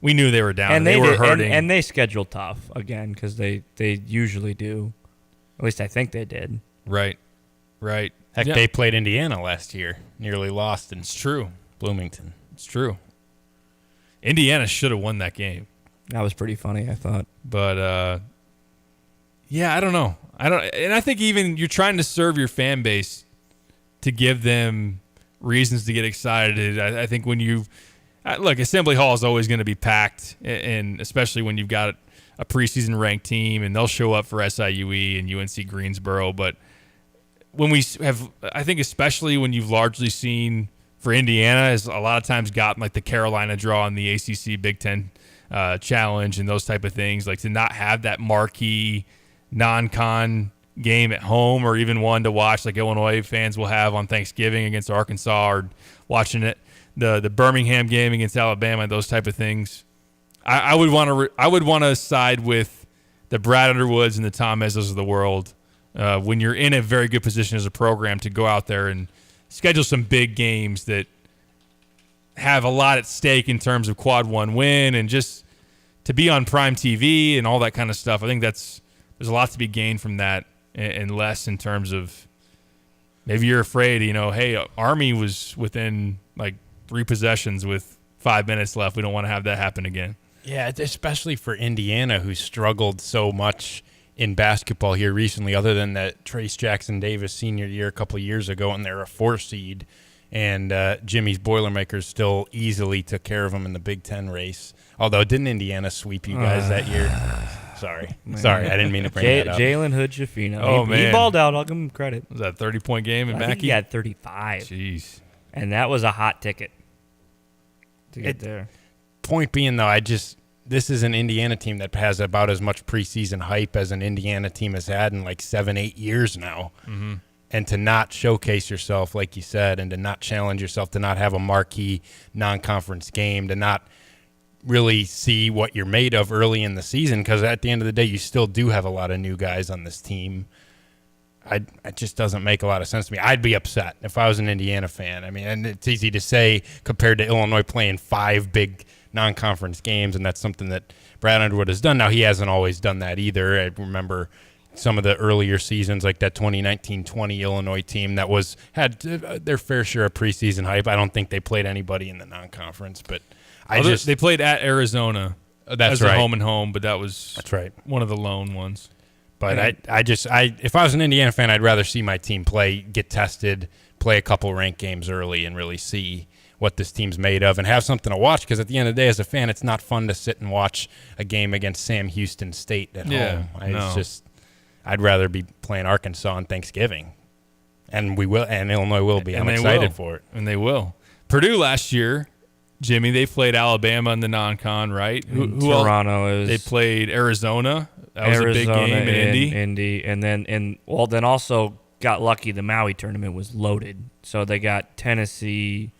we knew they were down. And they were hurting. And they scheduled tough again, because they usually do. At least I think they did. Right. Heck, they played Indiana last year. Nearly lost in Bloomington. It's true. Indiana should have won that game. That was pretty funny, I thought. But, yeah, I don't know. And I think even you're trying to serve your fan base to give them reasons to get excited. I think when look, Assembly Hall is always going to be packed, and especially when you've got a preseason ranked team, and they'll show up for SIUE and UNC Greensboro. But when we have, I think especially when you've largely seen for Indiana is a lot of times gotten like the Carolina draw in the ACC Big Ten Challenge and those type of things, like to not have that marquee non-con game at home, or even one to watch like Illinois fans will have on Thanksgiving against Arkansas, or watching it the Birmingham game against Alabama, those type of things. I would want to side with the Brad Underwoods and the Tom Mezzos of the world when you're in a very good position as a program to go out there and schedule some big games that have a lot at stake in terms of quad 1 win, and just to be on prime TV and all that kind of stuff. I think there's a lot to be gained from that, and less in terms of maybe you're afraid, hey, Army was within like 3 possessions with 5 minutes left. We don't want to have that happen again. Yeah, especially for Indiana, who struggled so much in basketball here recently, other than that Trace Jackson Davis senior year a couple of years ago, and they're a 4 seed, and Jimmy's Boilermakers still easily took care of them in the Big Ten race. Although, didn't Indiana sweep you guys that year? Sorry, I didn't mean to bring that up. Jalen Hood-Schifino. Oh, man. He balled out. I'll give him credit. Was that a 30-point game in I Mackey? think he had 35. Jeez. And that was a hot ticket to get there. Point being, though, this is an Indiana team that has about as much preseason hype as an Indiana team has had in like 7-8 years now. Mm-hmm. And to not showcase yourself, like you said, and to not challenge yourself, to not have a marquee non-conference game, to not really see what you're made of early in the season, because at the end of the day, you still do have a lot of new guys on this team. It just doesn't make a lot of sense to me. I'd be upset if I was an Indiana fan. I mean, and it's easy to say compared to Illinois playing 5 big non-conference games, and that's something that Brad Underwood has done. Now, he hasn't always done that either. I remember some of the earlier seasons, like that 2019-20 Illinois team that had their fair share of preseason hype. I don't think they played anybody in the non-conference, but they played at Arizona as a home and home, but that's right, one of the lone ones. But if I was an Indiana fan, I'd rather see my team get tested, play a couple ranked games early, and really see what this team's made of and have something to watch. Because at the end of the day, as a fan, it's not fun to sit and watch a game against Sam Houston State at home. I'd rather be playing Arkansas on Thanksgiving, and Illinois will be. I'm excited for it, and they will. Purdue last year Jimmy, they played Alabama in the non-con, right? Who Toronto else? They played Arizona. That was Arizona, a big game in Indy, and then also got lucky. The Maui tournament was loaded, so they got Tennessee,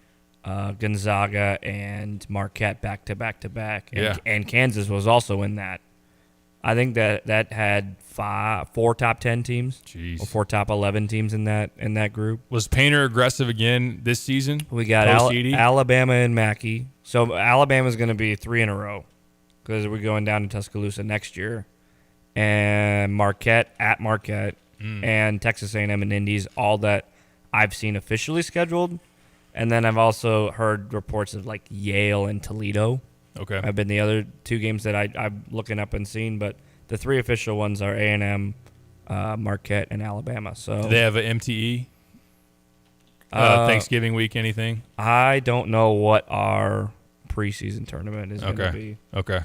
Gonzaga, and Marquette back to back. And Kansas was also in that. I think that had 4 top 10 teams, or 4 top 11 teams in that group. Was Painter aggressive again this season? We got Alabama and Mackey. So Alabama's going to be 3 in a row because we're going down to Tuscaloosa next year. And Marquette at Marquette and Texas A&M and Indies, all that I've seen officially scheduled. And then I've also heard reports of like Yale and Toledo. Okay. Have been the other 2 games that I'm looking up and seeing, but the 3 official ones are A&M, Marquette, and Alabama. So do they have an MTE? Thanksgiving week, anything? I don't know what our preseason tournament is going to be. Okay.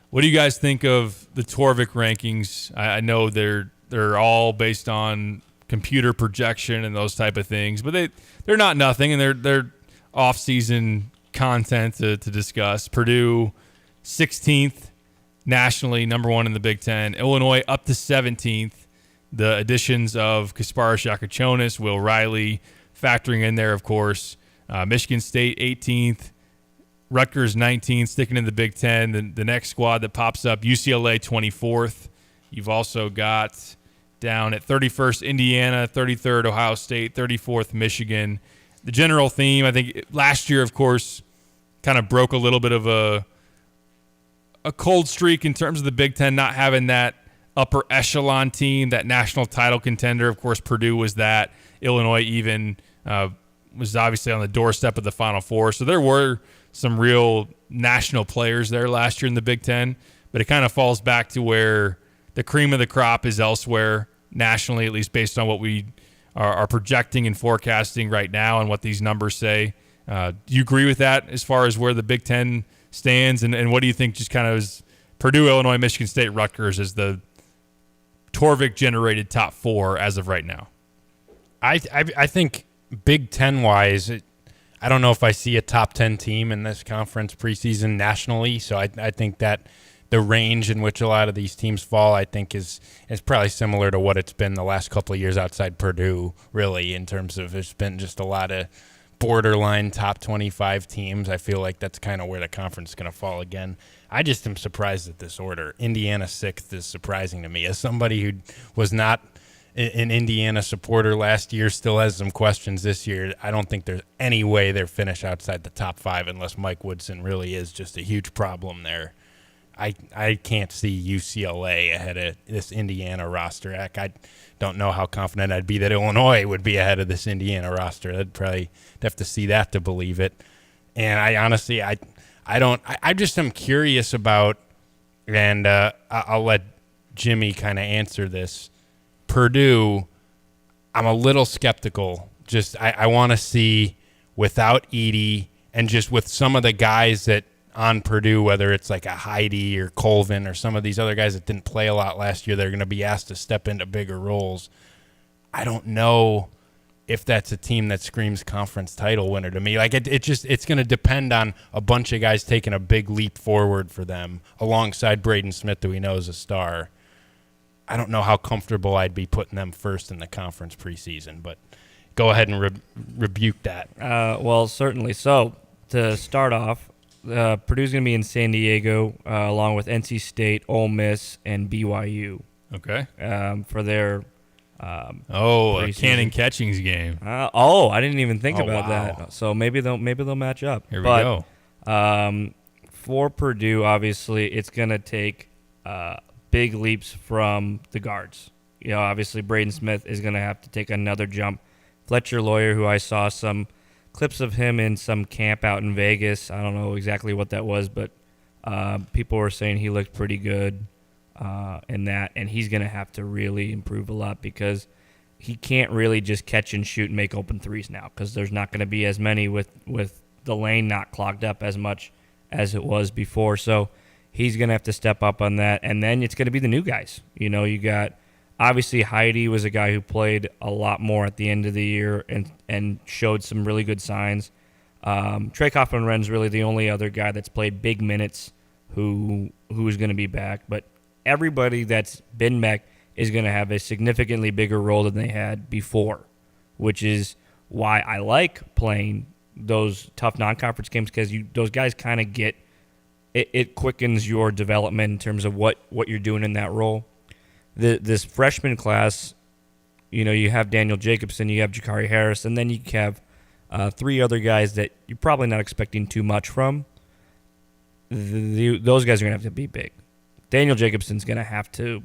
What do you guys think of the Torvik rankings? I know they're all based on computer projection and those type of things, but they're not nothing, and they're off-season content to discuss. Purdue 16th nationally, number 1 in the Big Ten. Illinois up to 17th. The additions of Kasparas Yakachonis, Will Riley factoring in there, of course. Michigan State 18th. Rutgers 19th, sticking in the Big Ten. The next squad that pops up, UCLA 24th. You've also got down at 31st Indiana, 33rd Ohio State, 34th Michigan. The general theme, I think last year, of course, kind of broke a little bit of a cold streak in terms of the Big Ten not having that upper echelon team, that national title contender. Of course, Purdue was that. Illinois even was obviously on the doorstep of the Final Four. So there were some real national players there last year in the Big Ten, but it kind of falls back to where the cream of the crop is elsewhere nationally, at least based on what we are projecting and forecasting right now and what these numbers say. Do you agree with that as far as where the Big Ten stands? And what do you think just kind of is Purdue, Illinois, Michigan State, Rutgers as the Torvik-generated top 4 as of right now? I think Big Ten-wise, I don't know if I see a top 10 team in this conference preseason nationally, so I think that the range in which a lot of these teams fall, I think, is probably similar to what it's been the last couple of years outside Purdue, really, in terms of there's been just a lot of borderline top 25 teams. I feel like that's kind of where the conference is going to fall again. I just am surprised at this order. Indiana 6th is surprising to me. As somebody who was not an Indiana supporter last year, still has some questions this year, I don't think there's any way they're finish outside the top 5 unless Mike Woodson really is just a huge problem there. I can't see UCLA ahead of this Indiana roster. I don't know how confident I'd be that Illinois would be ahead of this Indiana roster. I'd probably have to see that to believe it. And I honestly, I just am curious about, and I'll let Jimmy kind of answer this. Purdue, I'm a little skeptical. Just I want to see without Edey and just with some of the guys that on Purdue, whether it's like a Heidi or Colvin or some of these other guys that didn't play a lot last year, they're going to be asked to step into bigger roles. I don't know if that's a team that screams conference title winner to me. Like it's going to depend on a bunch of guys taking a big leap forward for them alongside Braden Smith, who we know is a star. I don't know how comfortable I'd be putting them first in the conference preseason, but go ahead and rebuke that. Well, certainly. So to start off, Purdue's going to be in San Diego along with NC State, Ole Miss, and BYU. Okay. For their a Cannon Catchings game. I didn't even think about wow. that. So maybe they'll match up. Here we go. For Purdue, obviously, it's going to take big leaps from the guards. You know, obviously, Braden Smith is going to have to take another jump. Fletcher Lawyer, who I saw some clips of him in some camp out in Vegas. I don't know exactly what that was, but people were saying he looked pretty good in that, and he's going to have to really improve a lot because he can't really just catch and shoot and make open threes now because there's not going to be as many with the lane not clogged up as much as it was before. So he's going to have to step up on that, and then it's going to be the new guys. You know, you got obviously Heidi was a guy who played a lot more at the end of the year and showed some really good signs. Trey Kaufman-Wren's really the only other guy that's played big minutes who is going to be back. But everybody that's been back is going to have a significantly bigger role than they had before, which is why I like playing those tough non-conference games, because those guys kind of get it quickens your development in terms of what you're doing in that role. This freshman class, you have Daniel Jacobson, you have Jakari Harris, and then you have 3 other guys that you're probably not expecting too much from. Those guys are going to have to be big. Daniel Jacobson's going to have to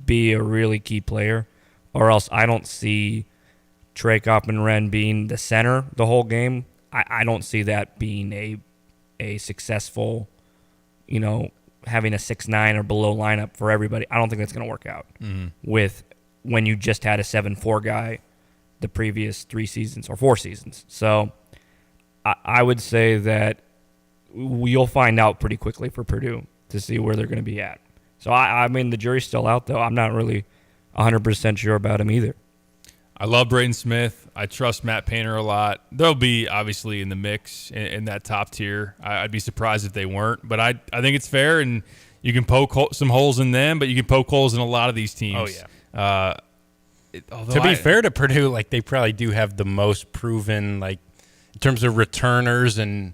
be a really key player, or else I don't see Trey Kaufman-Wren being the center the whole game. I don't see that being a successful, having a 6'9" or below lineup for everybody. I don't think that's going to work out with when you just had a 7'4" guy the previous 3 seasons or 4 seasons. So I would say that you'll find out pretty quickly for Purdue to see where they're going to be at. So, I mean, the jury's still out, though. I'm not really 100% sure about him either. I love Braden Smith. I trust Matt Painter a lot. They'll be obviously in the mix in that top tier. I'd be surprised if they weren't. But I think it's fair, and you can poke some holes in them, but you can poke holes in a lot of these teams. Oh, yeah. To be fair to Purdue, they probably do have the most proven, in terms of returners and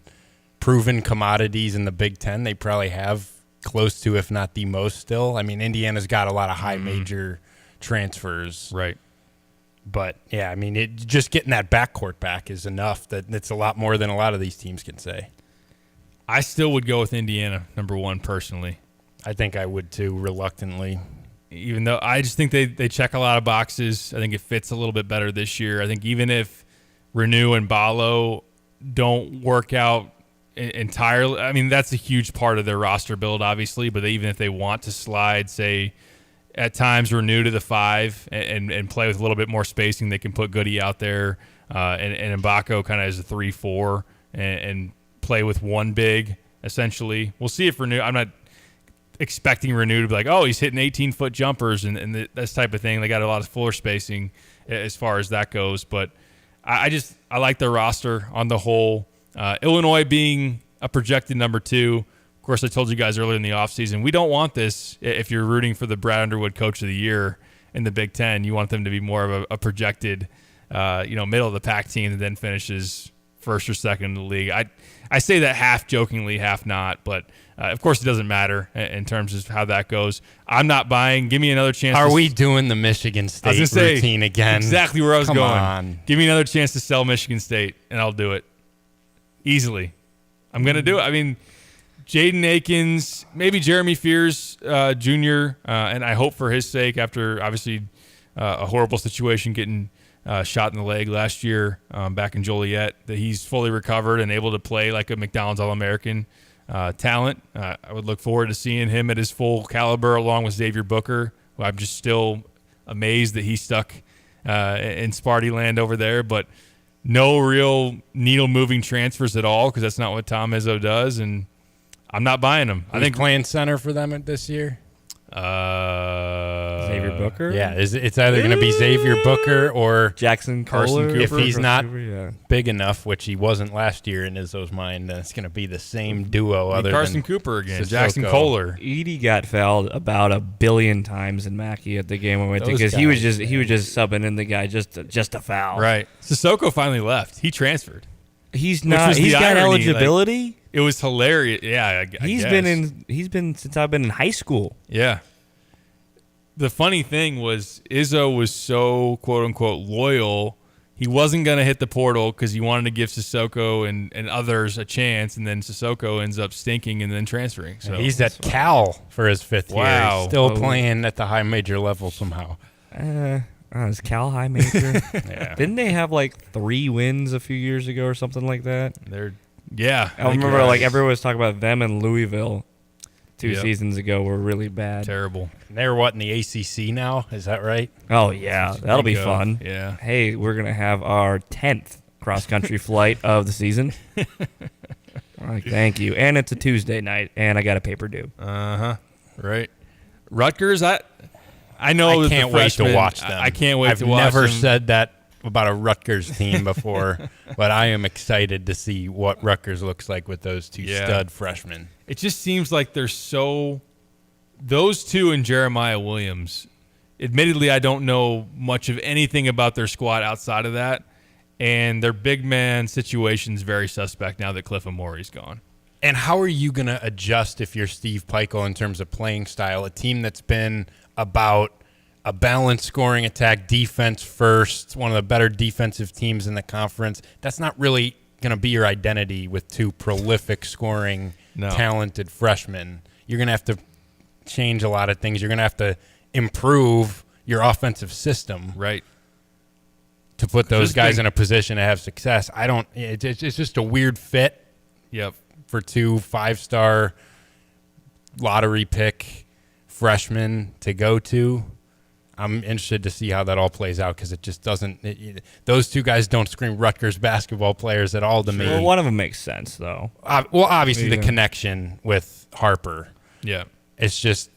proven commodities in the Big Ten. They probably have close to, if not the most still. I mean, Indiana's got a lot of high major transfers. Right. But, yeah, I mean, just getting that backcourt back is enough. That's a lot more than a lot of these teams can say. I still would go with Indiana, number 1, personally. I think I would, too, reluctantly. Even though I just think they check a lot of boxes. I think it fits a little bit better this year. I think even if Renew and Ballo don't work out entirely, I mean, that's a huge part of their roster build, obviously, but even if they want to slide, say, at times Renew to the 5 and play with a little bit more spacing, they can put Goody out there and Mbako kind of as a 3-4 and play with 1 big, essentially. We'll see if Renew – I'm not expecting Renew to be like, oh, he's hitting 18-foot jumpers and this type of thing. They got a lot of floor spacing as far as that goes. But I like their roster on the whole. Illinois being a projected number 2. Of course, I told you guys earlier in the offseason, we don't want this if you're rooting for the Brad Underwood Coach of the Year in the Big Ten. You want them to be more of a projected, middle of the pack team that then finishes first or second in the league. I say that half jokingly, half not, but of course it doesn't matter in terms of how that goes. I'm not buying. Give me another chance. Are we doing the Michigan State routine again? Exactly where I was Come going. on. Give me another chance to sell Michigan State, and I'll do it easily. I'm going to do it. I mean, Jaden Akins, maybe Jeremy Fears Jr., and I hope for his sake, after obviously a horrible situation getting shot in the leg last year back in Joliet, that he's fully recovered and able to play like a McDonald's All-American talent. I would look forward to seeing him at his full caliber along with Xavier Booker, who I'm just still amazed that he's stuck in Sparty land over there, but no real needle-moving transfers at all because that's not what Tom Izzo does, and I'm not buying him. I think playing center for them this year. Xavier Booker? Yeah, it's either going to be Xavier Booker or Jackson Carson Kohler. If he's not yeah. big enough, which he wasn't last year in Izzo's mind, then it's going to be the same duo other Carson than Cooper again, Sissoko. Jackson Kohler. Edie got fouled about 1 billion times in Mackey at the game I went to Those because he was guys, just subbing in the guy just a foul. Right. Sissoko finally left. He transferred. He's Which not. was He's the got irony, eligibility. It was hilarious. Yeah, I He's guess. been since I've been in high school. Yeah. The funny thing was Izzo was so quote unquote loyal. He wasn't going to hit the portal because he wanted to give Sissoko and others a chance, and then Sissoko ends up stinking and then transferring. So he's at Cal for his 5th year. Wow. He's still playing at the high major level somehow. Is Cal high major? Yeah. Didn't they have 3 wins a few years ago or something like that? Yeah. I remember everyone was talking about them in Louisville 2 seasons ago were really bad. Terrible. They're in the ACC now? Is that right? Oh, yeah. That'll be Bingo. fun. Yeah. Hey, we're going to have our 10th cross-country flight of the season. Thank you. And it's a Tuesday night, and I got a paper due. Uh-huh. Right. Rutgers, I know I can't wait to watch them. I can't wait I've to watch never them. said that about a Rutgers team before, but I am excited to see what Rutgers looks like with those two stud freshmen. It just seems like they're so – those two and Jeremiah Williams, admittedly I don't know much of anything about their squad outside of that, and their big man situation's very suspect now that Cliff Amore's gone. And how are you going to adjust if you're Steve Pikiell in terms of playing style? A team that's been about a balanced scoring attack, defense first, one of the better defensive teams in the conference. That's not really going to be your identity with two prolific scoring, talented freshmen. You're going to have to change a lot of things. You're going to have to improve your offensive system. Right. To put those guys in a position to have success. It's just a weird fit. Yep. For two 5-star lottery pick freshmen to go to. I'm interested to see how that all plays out because it just doesn't those two guys don't scream Rutgers basketball players at all to me. Well, one of them makes sense, though. Well, obviously the connection with Harper. Yeah. It's just,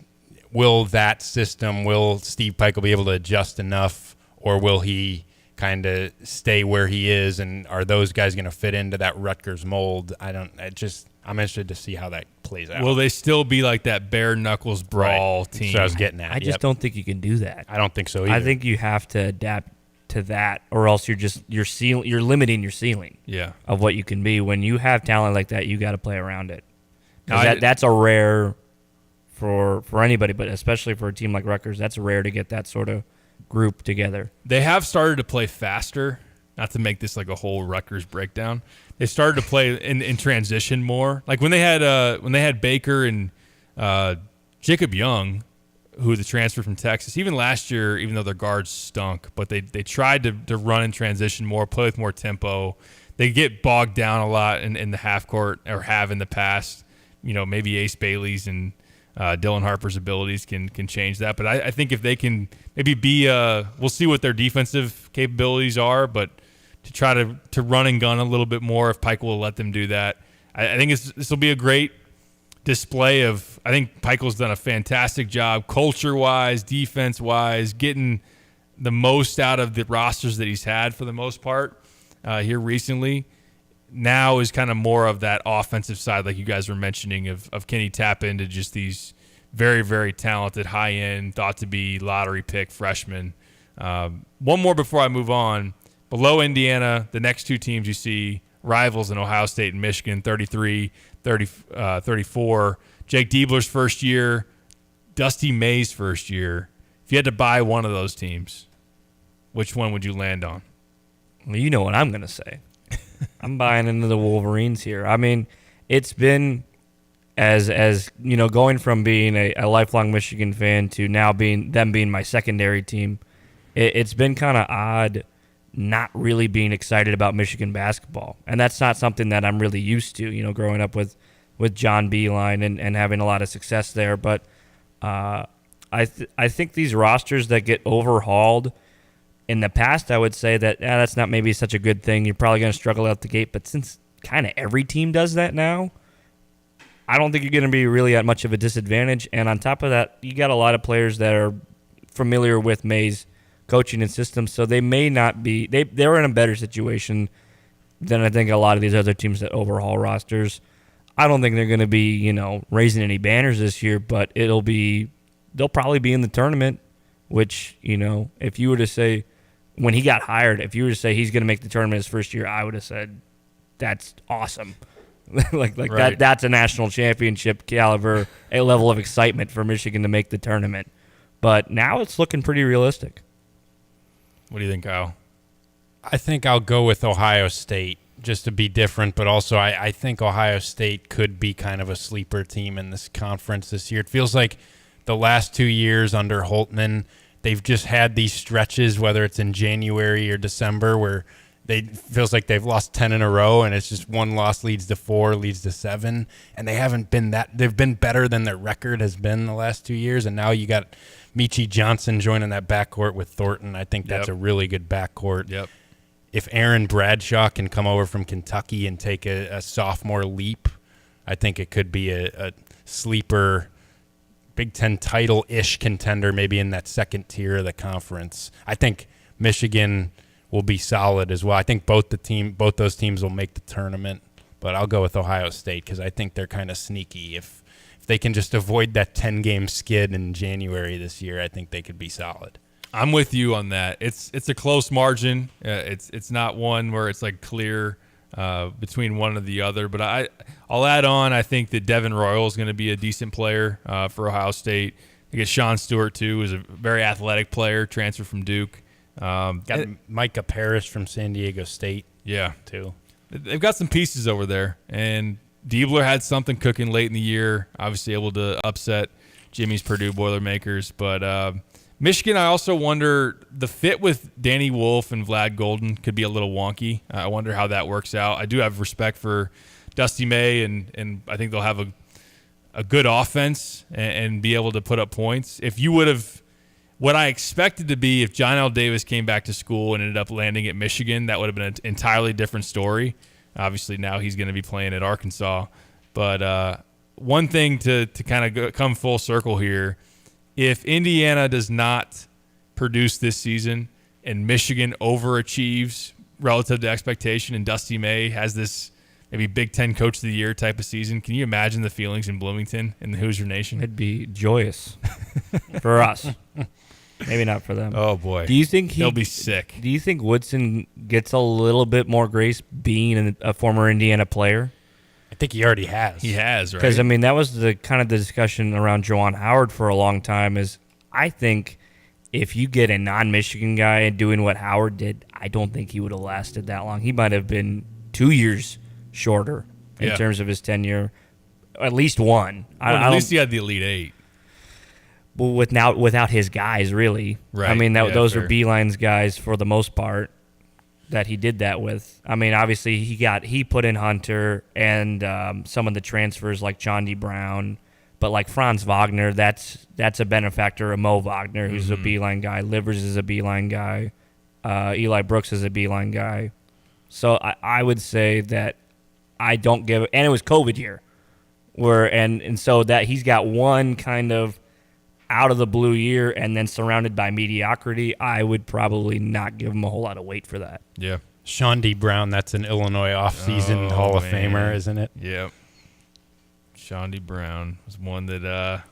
will that system, will Steve Pikiell be able to adjust enough, or will he kind of stay where he is, and are those guys going to fit into that Rutgers mold? I'm interested to see how that plays out. Will they still be like that bare knuckles brawl team? So I was getting at. I just don't think you can do that. I don't think so either. I think you have to adapt to that, or else you're limiting your ceiling. Yeah. Of what you can be. When you have talent like that, you got to play around it. That's a rare for anybody, but especially for a team like Rutgers, that's rare to get that sort of group together. They have started to play faster, not to make this like a whole Rutgers breakdown. They started to play in transition more. Like when they had Baker and Jacob Young, who the transfer from Texas, even last year, even though their guards stunk, but they tried to run in transition more, play with more tempo. They get bogged down a lot in the half court, or have in the past. Maybe Ace Bailey's and Dylan Harper's abilities can change that. But I think if they can maybe be we'll see what their defensive capabilities are, but to try to run and gun a little bit more, if Pikiell will let them do that. I think this will be a great display of, I think Pikiell's done a fantastic job culture-wise, defense-wise, getting the most out of the rosters that he's had for the most part here recently. Now is kind of more of that offensive side, like you guys were mentioning, of can he tap into just these very, very talented, high-end, thought to be lottery pick freshmen. One more before I move on. Below Indiana, the next two teams you see, rivals in Ohio State and Michigan, 33, 34. Jake Diebler's first year, Dusty May's first year. If you had to buy one of those teams, which one would you land on? Well, you know what I'm going to say. I'm buying into the Wolverines here. I mean, it's been as going from being a lifelong Michigan fan to now being my secondary team. It's been kind of odd not really being excited about Michigan basketball, and that's not something that I'm really used to. Growing up with John Beilein and having a lot of success there. But I think these rosters that get overhauled. In the past, I would say that that's not maybe such a good thing. You're probably going to struggle out the gate. But since kind of every team does that now, I don't think you're going to be really at much of a disadvantage. And on top of that, you got a lot of players that are familiar with May's coaching and system, so they may not be. They're in a better situation than I think a lot of these other teams that overhaul rosters. I don't think they're going to be raising any banners this year, but they'll probably be in the tournament. Which if you were to say, when he got hired, if you were to say he's going to make the tournament his first year, I would have said that's awesome. like right. That's a national championship caliber, a level of excitement for Michigan to make the tournament. But now it's looking pretty realistic. What do you think, Kyle? I think I'll go with Ohio State just to be different, but also I think Ohio State could be kind of a sleeper team in this conference this year. It feels like the last 2 years under Holtman, they've just had these stretches, whether it's in January or December, where feels like they've lost 10 in a row, and it's just one loss leads to 4, leads to 7, and they haven't been that. They've been better than their record has been the last 2 years, and now you got Michi Johnson joining that backcourt with Thornton. I think that's a really good backcourt. Yep. If Aaron Bradshaw can come over from Kentucky and take a sophomore leap, I think it could be a sleeper Big Ten title-ish contender, maybe in that second tier of the conference. I think Michigan will be solid as well. I think both those teams will make the tournament, but I'll go with Ohio State because I think they're kind of sneaky. If they can just avoid that 10-game skid in January this year, I think they could be solid. I'm with you on that. It's a close margin. It's not one where it's like clear between one or the other. But I'll add on. I think that Devin Royal is going to be a decent player for Ohio State. I guess Sean Stewart too is a very athletic player, transferred from Duke. Got Micah Parrish from San Diego State. Yeah, too. They've got some pieces over there, and Diebler had something cooking late in the year. Obviously able to upset Jimmy's Purdue Boilermakers, but. Michigan, I also wonder, the fit with Danny Wolf and Vlad Golden could be a little wonky. I wonder how that works out. I do have respect for Dusty May, and I think they'll have a good offense and be able to put up points. If you would have, what I expected to be, if John L. Davis came back to school and ended up landing at Michigan, that would have been an entirely different story. Obviously, now he's going to be playing at Arkansas. But one thing to kind of come full circle here, if Indiana does not produce this season and Michigan overachieves relative to expectation and Dusty May has this maybe Big Ten Coach of the Year type of season, can you imagine the feelings in Bloomington and the Hoosier Nation? It'd be joyous for us. Maybe not for them. Oh, boy. Do you think they'll be sick? Do you think Woodson gets a little bit more grace being a former Indiana player? I think he already has. He has, right? Because, I mean, that was the kind of the discussion around Juwan Howard for a long time is I think if you get a non-Michigan guy doing what Howard did, I don't think he would have lasted that long. He might have been 2 years shorter in terms of his tenure, at least one. At least he had the Elite Eight. Well, without his guys, really. Right. I mean, those are Beeline's guys for the most part that he did that with. I mean, obviously he put in Hunter and some of the transfers like Chondi Brown, but like Franz Wagner, that's a benefactor of Mo Wagner, who's a Beeline guy. Livers is a Beeline guy. Eli Brooks is a Beeline guy. So I would say that I don't give, and it was COVID year, and so that he's got one kind of out of the blue year and then surrounded by mediocrity, I would probably not give him a whole lot of weight for that. Yeah. Chondi Brown, that's an Illinois offseason Hall of Famer, isn't it? Yep. Chondi Brown was one that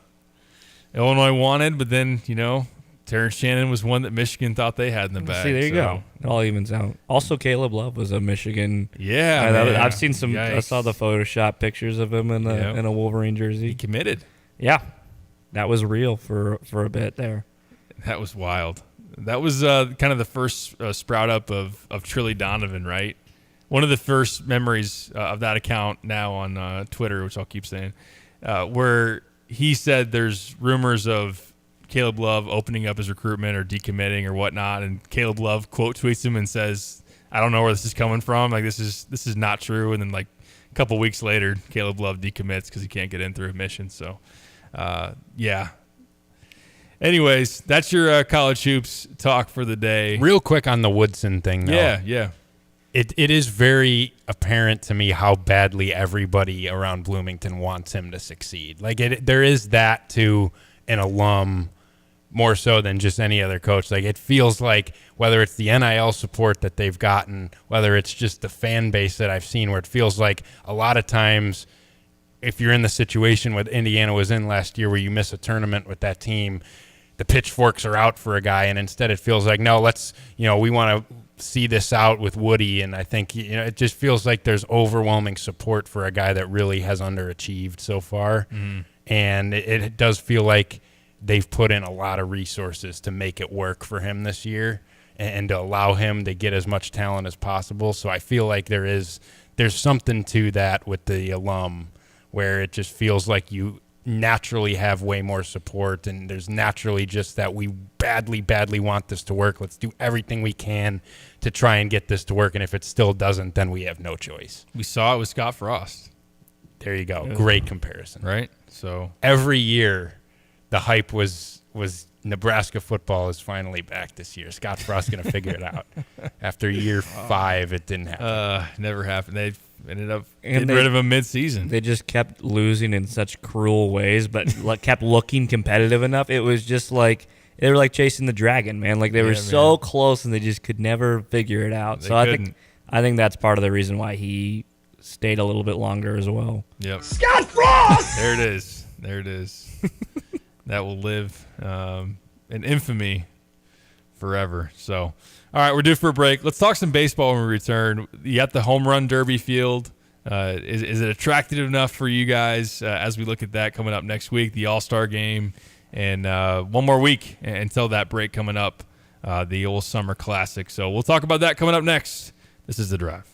Illinois wanted, but then, Terrence Shannon was one that Michigan thought they had in the bag. See, there you go. It all evens out. Also, Caleb Love was a Michigan. Yeah, I've seen some. Yikes. I saw the Photoshop pictures of him in a Wolverine jersey. He committed. Yeah. That was real for a bit there. That was wild. That was kind of the first sprout up of Trilly Donovan, right? One of the first memories of that account now on Twitter, which I'll keep saying, where he said there's rumors of Caleb Love opening up his recruitment or decommitting or whatnot, and Caleb Love quote tweets him and says, "I don't know where this is coming from. Like this is not true." And then like a couple weeks later, Caleb Love decommits because he can't get in through admission. So. Yeah. Anyways, that's your college hoops talk for the day. Real quick on the Woodson thing, though. Yeah. It is very apparent to me how badly everybody around Bloomington wants him to succeed. Like there is that to an alum more so than just any other coach. Like it feels like whether it's the NIL support that they've gotten, whether it's just the fan base that I've seen, where it feels like a lot of times if you're in the situation what Indiana was in last year where you miss a tournament with that team, the pitchforks are out for a guy, and instead it feels like, no, we want to see this out with Woody, and I think it just feels like there's overwhelming support for a guy that really has underachieved so far, and it does feel like they've put in a lot of resources to make it work for him this year and to allow him to get as much talent as possible. So I feel like there's something to that with the alum, where it just feels like you naturally have way more support, and there's naturally just that we badly, badly want this to work. Let's do everything we can to try and get this to work, and if it still doesn't, then we have no choice. We saw it with Scott Frost. There you go. Great comparison. Right? So every year the hype was Nebraska football is finally back this year. Scott Frost's going to figure it out. After year 5, it didn't happen. Never happened. They ended up getting rid of him mid-season. They just kept losing in such cruel ways, but kept looking competitive enough. It was They were like chasing the dragon, man. Like they were so close and they just could never figure it out. So I think that's part of the reason why he stayed a little bit longer as well. Yep. Scott Frost! There it is. That will live in infamy forever. So, all right, we're due for a break. Let's talk some baseball when we return. You got the home run derby field. Is it attractive enough for you guys as we look at that coming up next week, the All-Star game, and one more week until that break coming up, the old Summer Classic. So we'll talk about that coming up next. This is The Drive.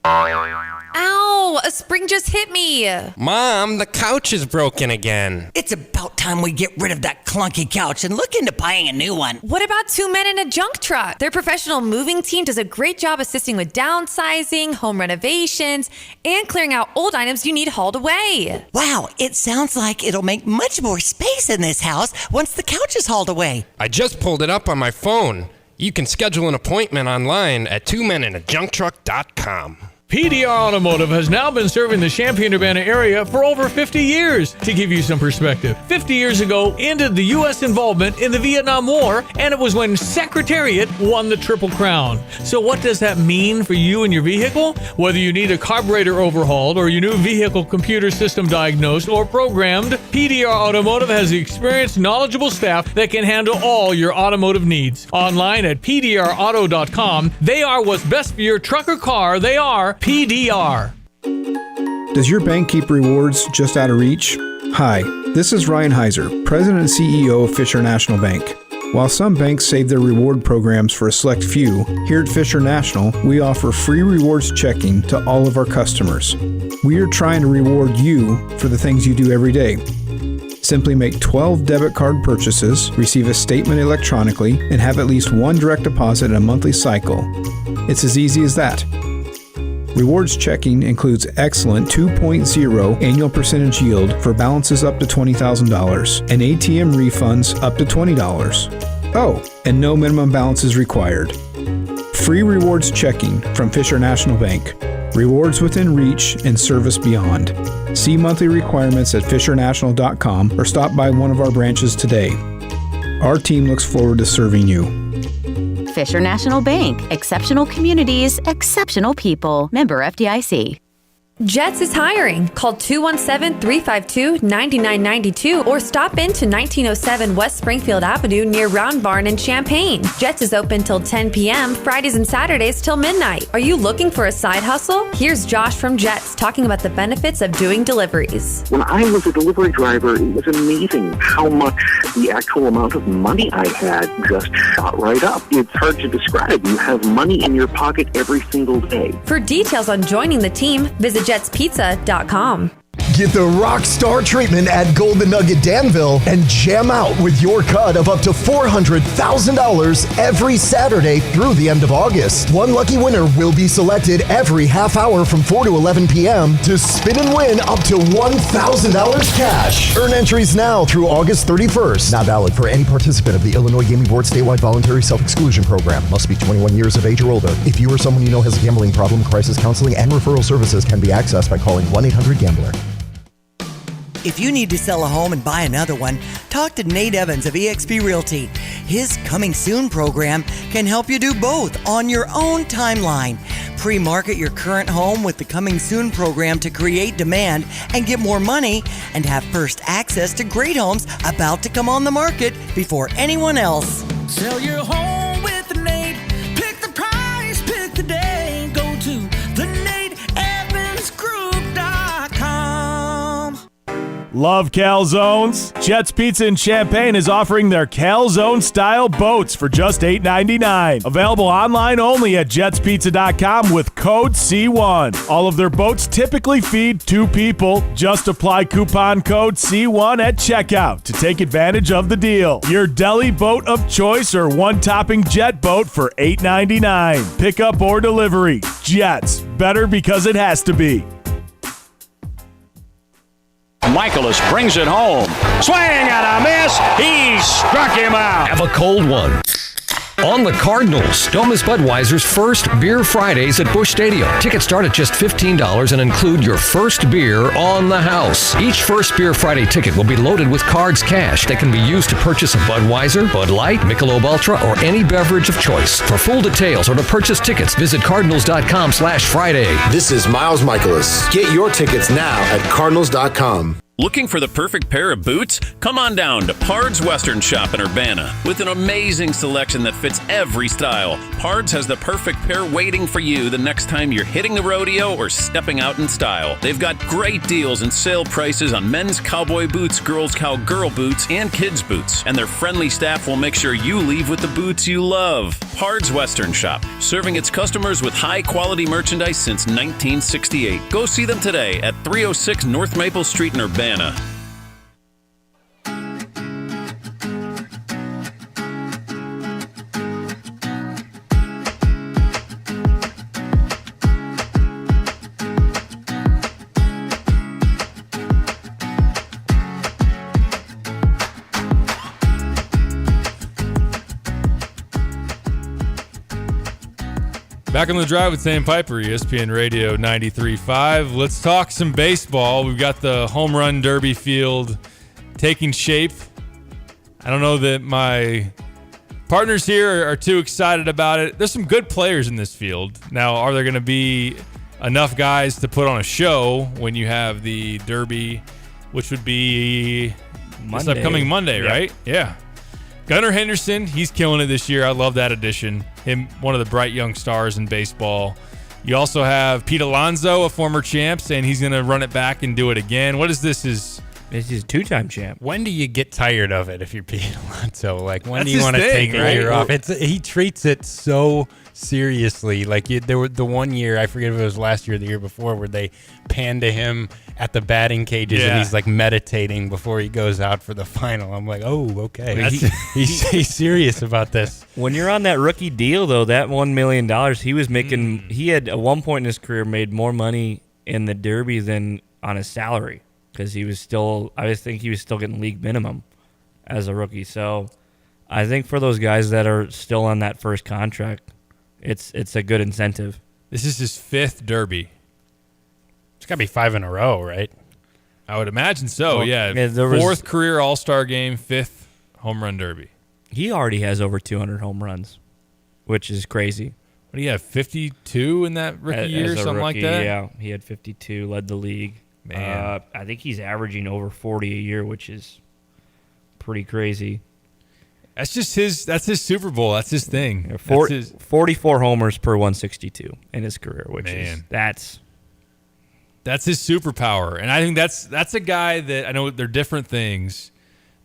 Ow! A spring just hit me! Mom, the couch is broken again. It's about time we get rid of that clunky couch and look into buying a new one. What about Two Men in a Junk Truck? Their professional moving team does a great job assisting with downsizing, home renovations, and clearing out old items you need hauled away. Wow, it sounds like it'll make much more space in this house once the couch is hauled away. I just pulled it up on my phone. You can schedule an appointment online at twomeninajunktruck.com. PDR Automotive has now been serving the Champaign-Urbana area for over 50 years. To give you some perspective, 50 years ago ended the U.S. involvement in the Vietnam War, and it was when Secretariat won the Triple Crown. So what does that mean for you and your vehicle? Whether you need a carburetor overhauled or your new vehicle computer system diagnosed or programmed, PDR Automotive has the experienced, knowledgeable staff that can handle all your automotive needs. Online at pdrauto.com, they are what's best for your truck or car. They are PDR. Does your bank keep rewards just out of reach? Hi, this is Ryan Heiser, President and CEO of Fisher National Bank. While some banks save their reward programs for a select few, here at Fisher National, we offer free rewards checking to all of our customers. We are trying to reward you for the things you do every day. Simply make 12 debit card purchases, receive a statement electronically, and have at least one direct deposit in a monthly cycle. It's as easy as that. Rewards checking includes excellent 2.0 annual percentage yield for balances up to $20,000 and ATM refunds up to $20. Oh, and no minimum balance is required. Free rewards checking from Fisher National Bank. Rewards within reach and service beyond. See monthly requirements at fishernational.com or stop by one of our branches today. Our team looks forward to serving you. Fisher National Bank. Exceptional communities, exceptional people. Member FDIC. Jets is hiring. Call 217-352-9992 or stop into 1907 West Springfield Avenue near Round Barn in Champaign. Jets is open till 10 p.m., Fridays and Saturdays till midnight. Are you looking for a side hustle? Here's Josh from Jets talking about the benefits of doing deliveries. When I was a delivery driver, it was amazing how much the actual amount of money I had just shot right up. It's hard to describe. You have money in your pocket every single day. For details on joining the team, visit jetspizza.com. Get the rock star treatment at Golden Nugget Danville and jam out with your cut of up to $400,000 every Saturday through the end of August. One lucky winner will be selected every half hour from 4 to 11 p.m. to spin and win up to $1,000 cash. Earn entries now through August 31st. Not valid for any participant of the Illinois Gaming Board statewide voluntary self-exclusion program. Must be 21 years of age or older. If you or someone you know has a gambling problem, crisis counseling and referral services can be accessed by calling 1-800-GAMBLER. If you need to sell a home and buy another one, talk to Nate Evans of eXp Realty. His Coming Soon program can help you do both on your own timeline. Pre-market your current home with the Coming Soon program to create demand and get more money, and have first access to great homes about to come on the market before anyone else. Sell your home with Nate. Pick the price, pick the day. Go to theNateEvansGroup.com. Love calzones? Jets Pizza in Champaign is offering their calzone-style boats for just $8.99. Available online only at jetspizza.com with code C1. All of their boats typically feed 2 people. Just apply coupon code C1 at checkout to take advantage of the deal. Your deli boat of choice or one-topping jet boat for $8.99. Pickup or delivery. Jets. Better because it has to be. Michaelis brings it home. Swing and a miss. He struck him out. Have a cold one. on the Cardinals. Don't miss Budweiser's first Beer Fridays at Busch Stadium. Tickets start at just $15 and include your first beer on the house. Each first Beer Friday ticket will be loaded with Cards Cash that can be used to purchase a Budweiser, Bud Light, Michelob Ultra, or any beverage of choice. For full details or to purchase tickets, visit cardinals.com/Friday. This is Miles Michaelis. Get your tickets now at cardinals.com. Looking for the perfect pair of boots? Come on down to Pard's Western Shop in Urbana. With an amazing selection that fits every style, Pard's has the perfect pair waiting for you the next time you're hitting the rodeo or stepping out in style. They've got great deals and sale prices on men's cowboy boots, girls' cowgirl boots, and kids' boots. And their friendly staff will make sure you leave with the boots you love. Pard's Western Shop, serving its customers with high-quality merchandise since 1968. Go see them today at 306 North Maple Street in Urbana. Back on the drive with Sam Piper, ESPN Radio 93.5. Let's talk some baseball. We've got the home run derby field taking shape. I don't know that my partners here are too excited about it. There's some good players in this field. Now, are there going to be enough guys to put on a show when you have the derby, which would be this upcoming Monday, right? Yeah. Gunnar Henderson, he's killing it this year. I love that addition. Him, one of the bright young stars in baseball. You also have Pete Alonso, a former champ, saying he's going to run it back and do it again. What is this? This is two-time champ. When do you get tired of it if you're Pete Alonso? Like, when That's do you want to thing, take a right? year off? He treats it so seriously. Like, there were the one year, I forget if it was last year or the year before, where they panned to him at the batting cages and he's like meditating before he goes out for the final. I'm like, oh, okay. He's serious about this. When you're on that rookie deal, though, that $1 million, he was making. He had at one point in his career made more money in the Derby than on his salary because he was still. I think he was still getting league minimum as a rookie. So I think for those guys that are still on that first contract, it's a good incentive. This is his fifth Derby. It's got to be 5 in a row, right? I would imagine so, Well, yeah. there was- Fourth career All-Star game, fifth home run derby. He already has over 200 home runs, which is crazy. What do you have, 52 in that rookie year, As a something like rookie, that? Yeah, he had 52, led the league. Man. I think he's averaging over 40 a year, which is pretty crazy. That's just that's his Super Bowl. That's his thing. Four- That's his, 44 homers per 162 in his career, which Man. is that's his superpower. And I think that's a guy that, I know they're different things,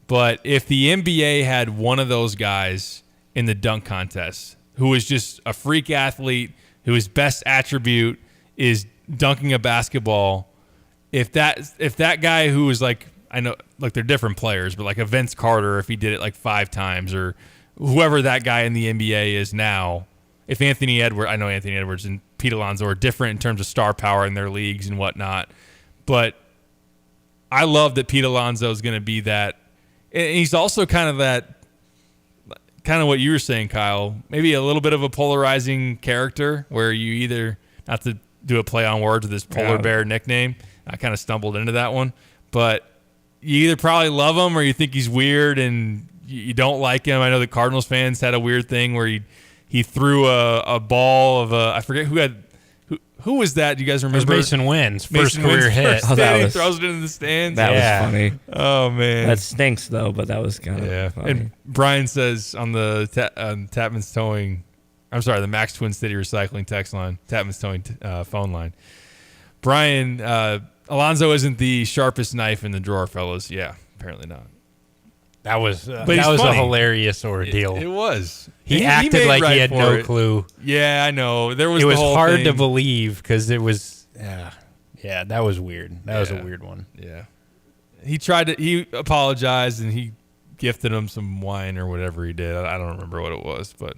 but if the NBA had one of those guys in the dunk contest who was just a freak athlete, whose best attribute is dunking a basketball, if that guy who was like, I know, like they're different players, but like a Vince Carter, if he did it like 5 times, or whoever that guy in the NBA is now, if Anthony Edwards and Pete Alonso are different in terms of star power in their leagues and whatnot, but I love that Pete Alonso is going to be that. And he's also kind of what you were saying, Kyle, maybe a little bit of a polarizing character where you either, not to do a play on words with this polar bear nickname, I kind of stumbled into that one, but you either probably love him or you think he's weird and you don't like him. I know the Cardinals fans had a weird thing where he threw a ball of I forget who was that? Do you guys remember? It was Mason Wynn's first career hit. He throws it into the stands. That was funny. Oh man, that stinks though. But that was kind of funny. And Brian says on the Tapman's Towing, I'm sorry, the Max Twin City Recycling text line, Tapman's Towing phone line. Brian, Alonso isn't the sharpest knife in the drawer, fellas. Yeah, apparently not. That was a funny. hilarious ordeal. It was. He acted like he had no clue. Yeah, I know. There was. It was the whole hard thing. to believe because it was. Yeah, that was weird. That was a weird one. Yeah, he apologized and he gifted him some wine or whatever he did. I don't remember what it was, but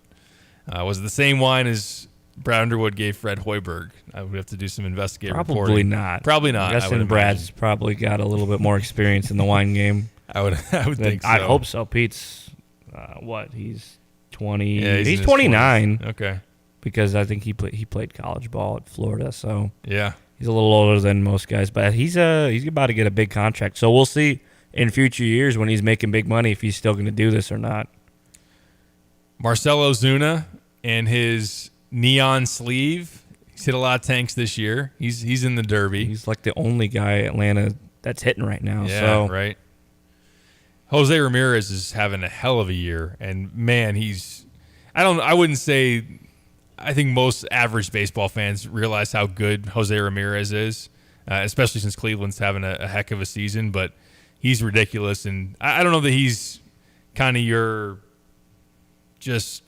was it the same wine as Brad Underwood gave Fred Hoiberg? I would have to do some investigative reporting. Probably not. I guessing Brad's probably got a little bit more experience in the wine game. I would think so. I hope so. Pete's he's 20. Yeah, he's in his 29. 20s. Okay. Because I think he played college ball at Florida, so yeah, he's a little older than most guys. But he's about to get a big contract, so we'll see in future years when he's making big money if he's still going to do this or not. Marcell Ozuna and his neon sleeve. He's hit a lot of tanks this year. He's in the Derby. He's like the only guy at Atlanta that's hitting right now. Yeah, so. right. Jose Ramirez is having a hell of a year, and man, I wouldn't say. I think most average baseball fans realize how good Jose Ramirez is, especially since Cleveland's having a heck of a season. But he's ridiculous, and I don't know that he's kind of your just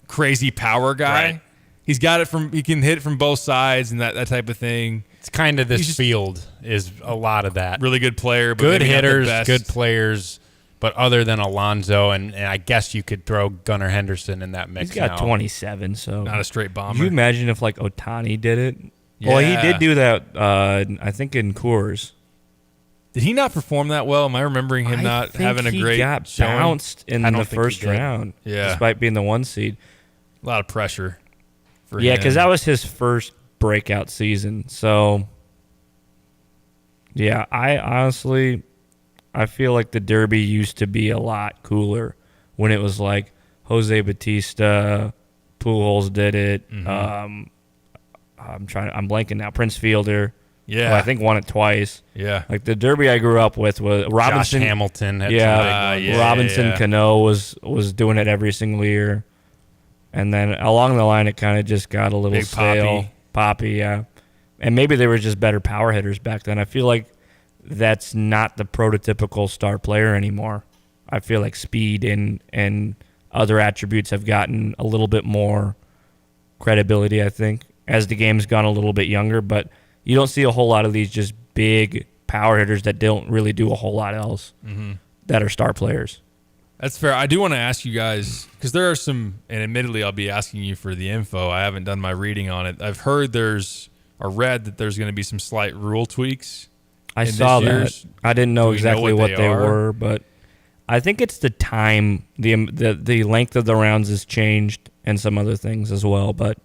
crazy power guy. Right. He's got it he can hit it from both sides and that type of thing. It's kind of this field is a lot of that. Really good player, but good maybe not the hitters, best. good players. But other than Alonso, and I guess you could throw Gunnar Henderson in that mix. He's got now. 27, so not a straight bomber. Could you imagine if like Ohtani did it? Yeah. Well, he did do that. I think in Coors. Did he not perform that well? Am I remembering him not having a great He got showing? bounced in the first round, despite being the 1 seed. A lot of pressure for him. Yeah, because that was his first breakout season. So, yeah, I feel like the Derby used to be a lot cooler when it was like Jose Bautista, Pujols did it. Mm-hmm. I'm blanking now. Prince Fielder. Yeah. who I think won it twice. Yeah. Like the Derby I grew up with was Robinson. Josh Hamilton had Robinson Cano was doing it every single year. And then along the line it kind of just got a little Big stale. Poppy, yeah. And maybe they were just better power hitters back then. I feel like that's not the prototypical star player anymore. I feel like speed and other attributes have gotten a little bit more credibility, I think, as the game's gone a little bit younger. But you don't see a whole lot of these just big power hitters that don't really do a whole lot else that are star players. That's fair. I do want to ask you guys, because there are some, and admittedly I'll be asking you for the info. I haven't done my reading on it. I've heard read that there's going to be some slight rule tweaks. I saw that. I didn't know exactly what they were, but I think it's the time, the length of the rounds has changed, and some other things as well. But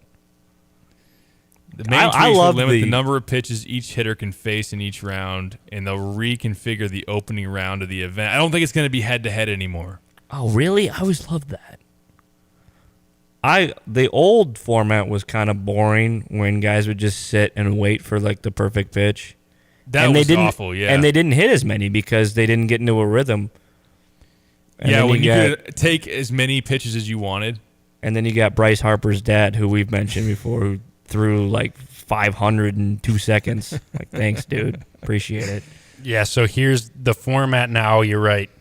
the main tweaks will limit the number of pitches each hitter can face in each round, and they'll reconfigure the opening round of the event. I don't think it's going to be head-to-head anymore. Oh, really? I always loved that. The old format was kind of boring when guys would just sit and wait for like the perfect pitch. That was awful, yeah. And they didn't hit as many because they didn't get into a rhythm. And yeah, when you could take as many pitches as you wanted. And then you got Bryce Harper's dad, who we've mentioned before, who threw like 500 in 2 seconds. Like, thanks, dude. Appreciate it. Yeah, so here's the format now. You're right.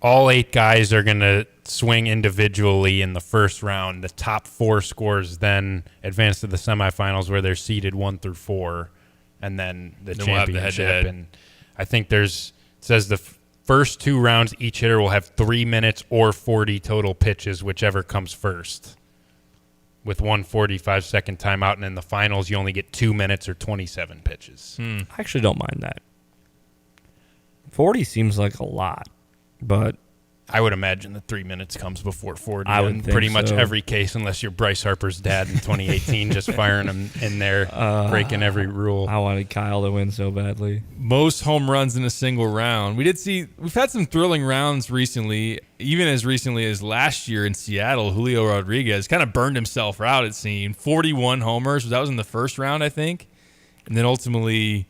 All 8 guys are going to swing individually in the first round. The top 4 scores then advance to the semifinals where they're seeded 1 through 4. And then the Then we'll have the championship. head-to-head. And I think it says the first 2 rounds, each hitter will have 3 minutes or 40 total pitches, whichever comes first, with 1 45-second timeout. And in the finals, you only get 2 minutes or 27 pitches. I actually don't mind that. 40 seems like a lot, but I would imagine that 3 minutes comes before 40 I would in think pretty much so. every case, unless you're Bryce Harper's dad in 2018, just firing him in there, breaking every rule. I wanted Kyle to win so badly. Most home runs in a single round. We've had some thrilling rounds recently, even as recently as last year in Seattle. Julio Rodriguez kind of burned himself out, it seemed. 41 homers. That was in the first round, I think. And then ultimately,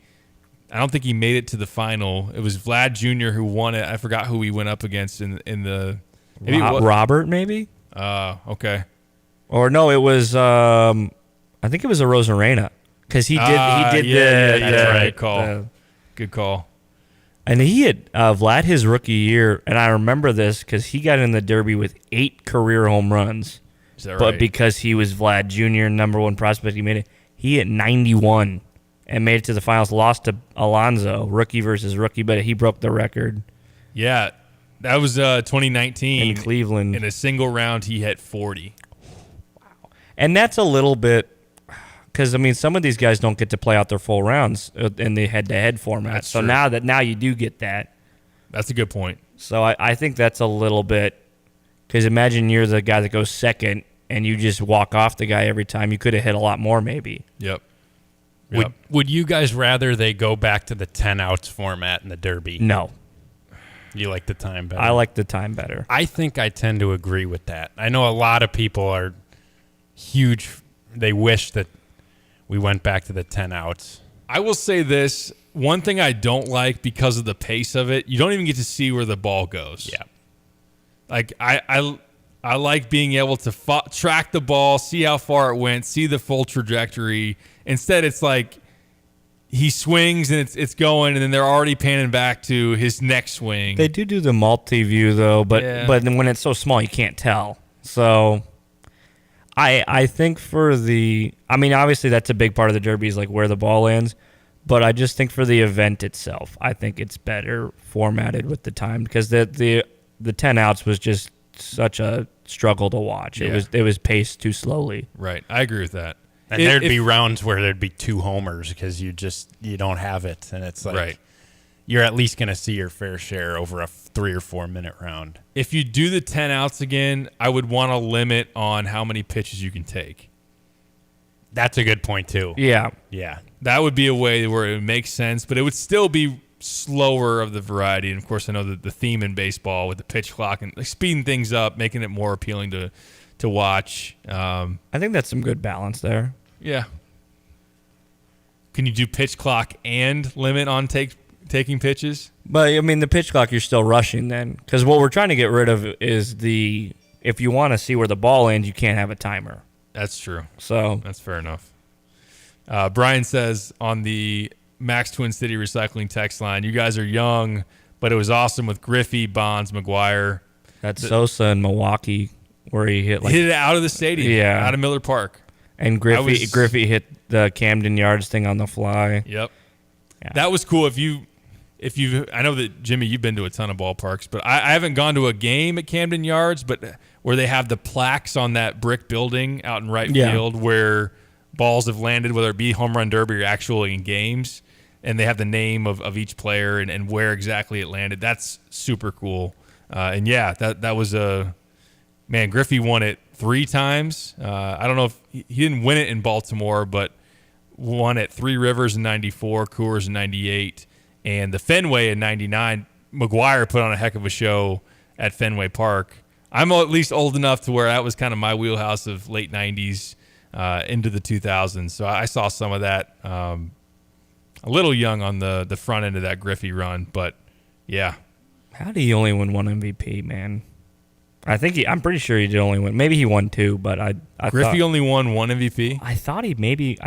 I don't think he made it to the final. It was Vlad Jr. who won it. I forgot who he went up against in the Robert, maybe? Okay. Or no, it was I think it was a Rosarena, because he did Good call. Good call. And he had Vlad his rookie year, and I remember this because he got in the Derby with 8 career home runs. Is that but right? because he was Vlad Jr., number 1 prospect, he made it. He hit 91 and made it to the finals. Lost to Alonso, rookie versus rookie, but he broke the record. Yeah, that was 2019 in Cleveland. In a single round, he hit 40. And that's a little bit because, I mean, some of these guys don't get to play out their full rounds in the head-to-head format. That's so true. now you do get that. That's a good point. So I think that's a little bit Because imagine you're the guy that goes second and you just walk off the guy every time. You could have hit a lot more maybe. Yep. Would you guys rather they go back to the 10 outs format in the Derby? No. You like the time better? I like the time better. I think I tend to agree with that. I know a lot of people are huge. They wish that we went back to the 10 outs. I will say this. One thing I don't like because of the pace of it, you don't even get to see where the ball goes. Yeah. Like, I like being able to track the ball, see how far it went, see the full trajectory. Instead, it's like he swings and it's going, and then they're already panning back to his next swing. They do the multi-view, though, but then when it's so small, you can't tell. So I think obviously that's a big part of the Derby is like where the ball lands, but I just think for the event itself, I think it's better formatted with the time because the 10 outs was just such a struggle to watch. Yeah. It was paced too slowly. Right. I agree with that. And there'd be rounds where there'd be 2 homers because you don't have it. And it's like you're at least going to see your fair share over a 3 or 4 minute round. If you do the 10 outs again, I would want a limit on how many pitches you can take. That's a good point, too. Yeah. Yeah. That would be a way where it makes sense, but it would still be slower of the variety. And, of course, I know that the theme in baseball with the pitch clock and like, speeding things up, making it more appealing to watch. I think that's some good balance there. Yeah. Can you do pitch clock and limit on taking pitches? But, I mean, the pitch clock, you're still rushing then. Because what we're trying to get rid of is if you want to see where the ball ends, you can't have a timer. That's true. So that's fair enough. Brian says on the Max Twin City Recycling text line, you guys are young, but it was awesome with Griffey, Bonds, McGuire. That's Sosa in Milwaukee where he hit it out of the stadium, out of Miller Park. And Griffey hit the Camden Yards thing on the fly. Yep. Yeah. That was cool. If you I know that Jimmy, you've been to a ton of ballparks, but I haven't gone to a game at Camden Yards, but where they have the plaques on that brick building out in right field where balls have landed, whether it be home run derby or actually in games, and they have the name of each player and where exactly it landed. That's super cool. And that was man, Griffey won it 3 times. I don't know if he didn't win it in Baltimore, but won at Three Rivers in 94, Coors in 98, and the Fenway in 99. McGuire put on a heck of a show at Fenway Park. I'm at least old enough to where that was kind of my wheelhouse of late 90s into the 2000s. So I saw some of that a little young on the front end of that Griffey run, but yeah. How did he only win 1 MVP, man? I'm pretty sure he did only win. Maybe he won 2, but I Griffey only won 1 MVP. I thought he maybe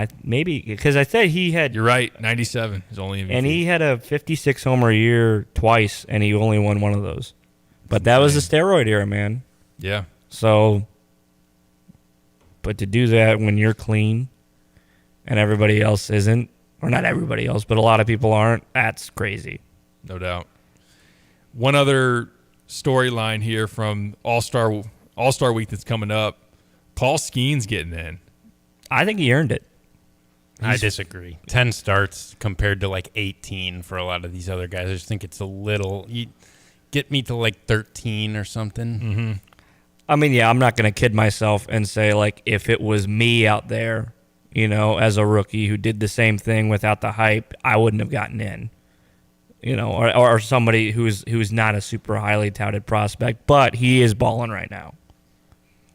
because I said he had. You're right. 97 is only MVP, and he had a 56 homer year twice, and he only won 1 of those. But that was the steroid era, man. Yeah. So, but to do that when you're clean, and everybody else isn't, or not everybody else, but a lot of people aren't, that's crazy. No doubt. One other storyline here from All-Star Week that's coming up. Paul Skeens getting in. I think he earned it. I disagree. 10 starts compared to like 18 for a lot of these other guys. I just think it's a little. You get me to like 13 or something. Mm-hmm. I mean, yeah, I'm not going to kid myself and say like if it was me out there, as a rookie who did the same thing without the hype, I wouldn't have gotten in. Or somebody who's not a super highly touted prospect, but he is balling right now.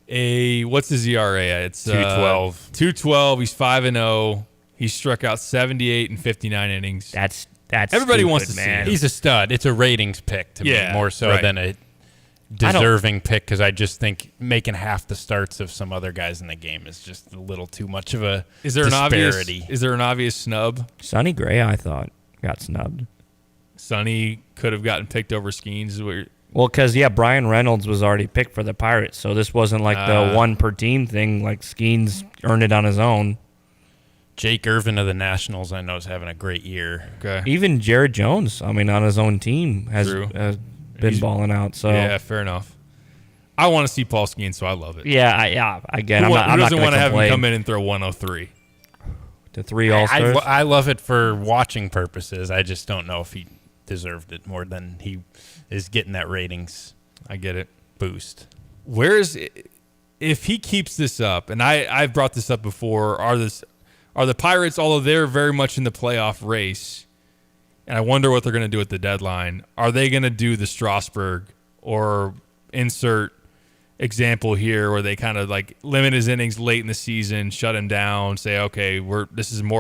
What's his ERA? It's 2.12. 2.12. He's 5-0. He struck out 78 in 59 innings. That's everybody wants to man. see it. He's a stud. It's a ratings pick to me more so than a deserving pick because I just think making half the starts of some other guys in the game is just a little too much of a disparity. Is there an obvious snub? Sonny Gray, I thought, got snubbed. Sonny could have gotten picked over Skeens. Well, because, Brian Reynolds was already picked for the Pirates, so this wasn't like the one per team thing. Like, Skeens earned it on his own. Jake Irvin of the Nationals, I know, is having a great year. Okay. Even Jared Jones, on his own team, has been balling out. So yeah, fair enough. I want to see Paul Skeens, so I love it. Yeah. Again, who doesn't want to have complain. him come in and throw 103? To 3 All-Stars? I love it for watching purposes. I just don't know if he deserved it more than he is getting that ratings. I get it. Boost. if he keeps this up, and I've brought this up before, are the Pirates, although they're very much in the playoff race, and I wonder what they're going to do at the deadline, are they going to do the Strasburg or insert example here where they kind of like limit his innings late in the season, shut him down, say, okay, this is more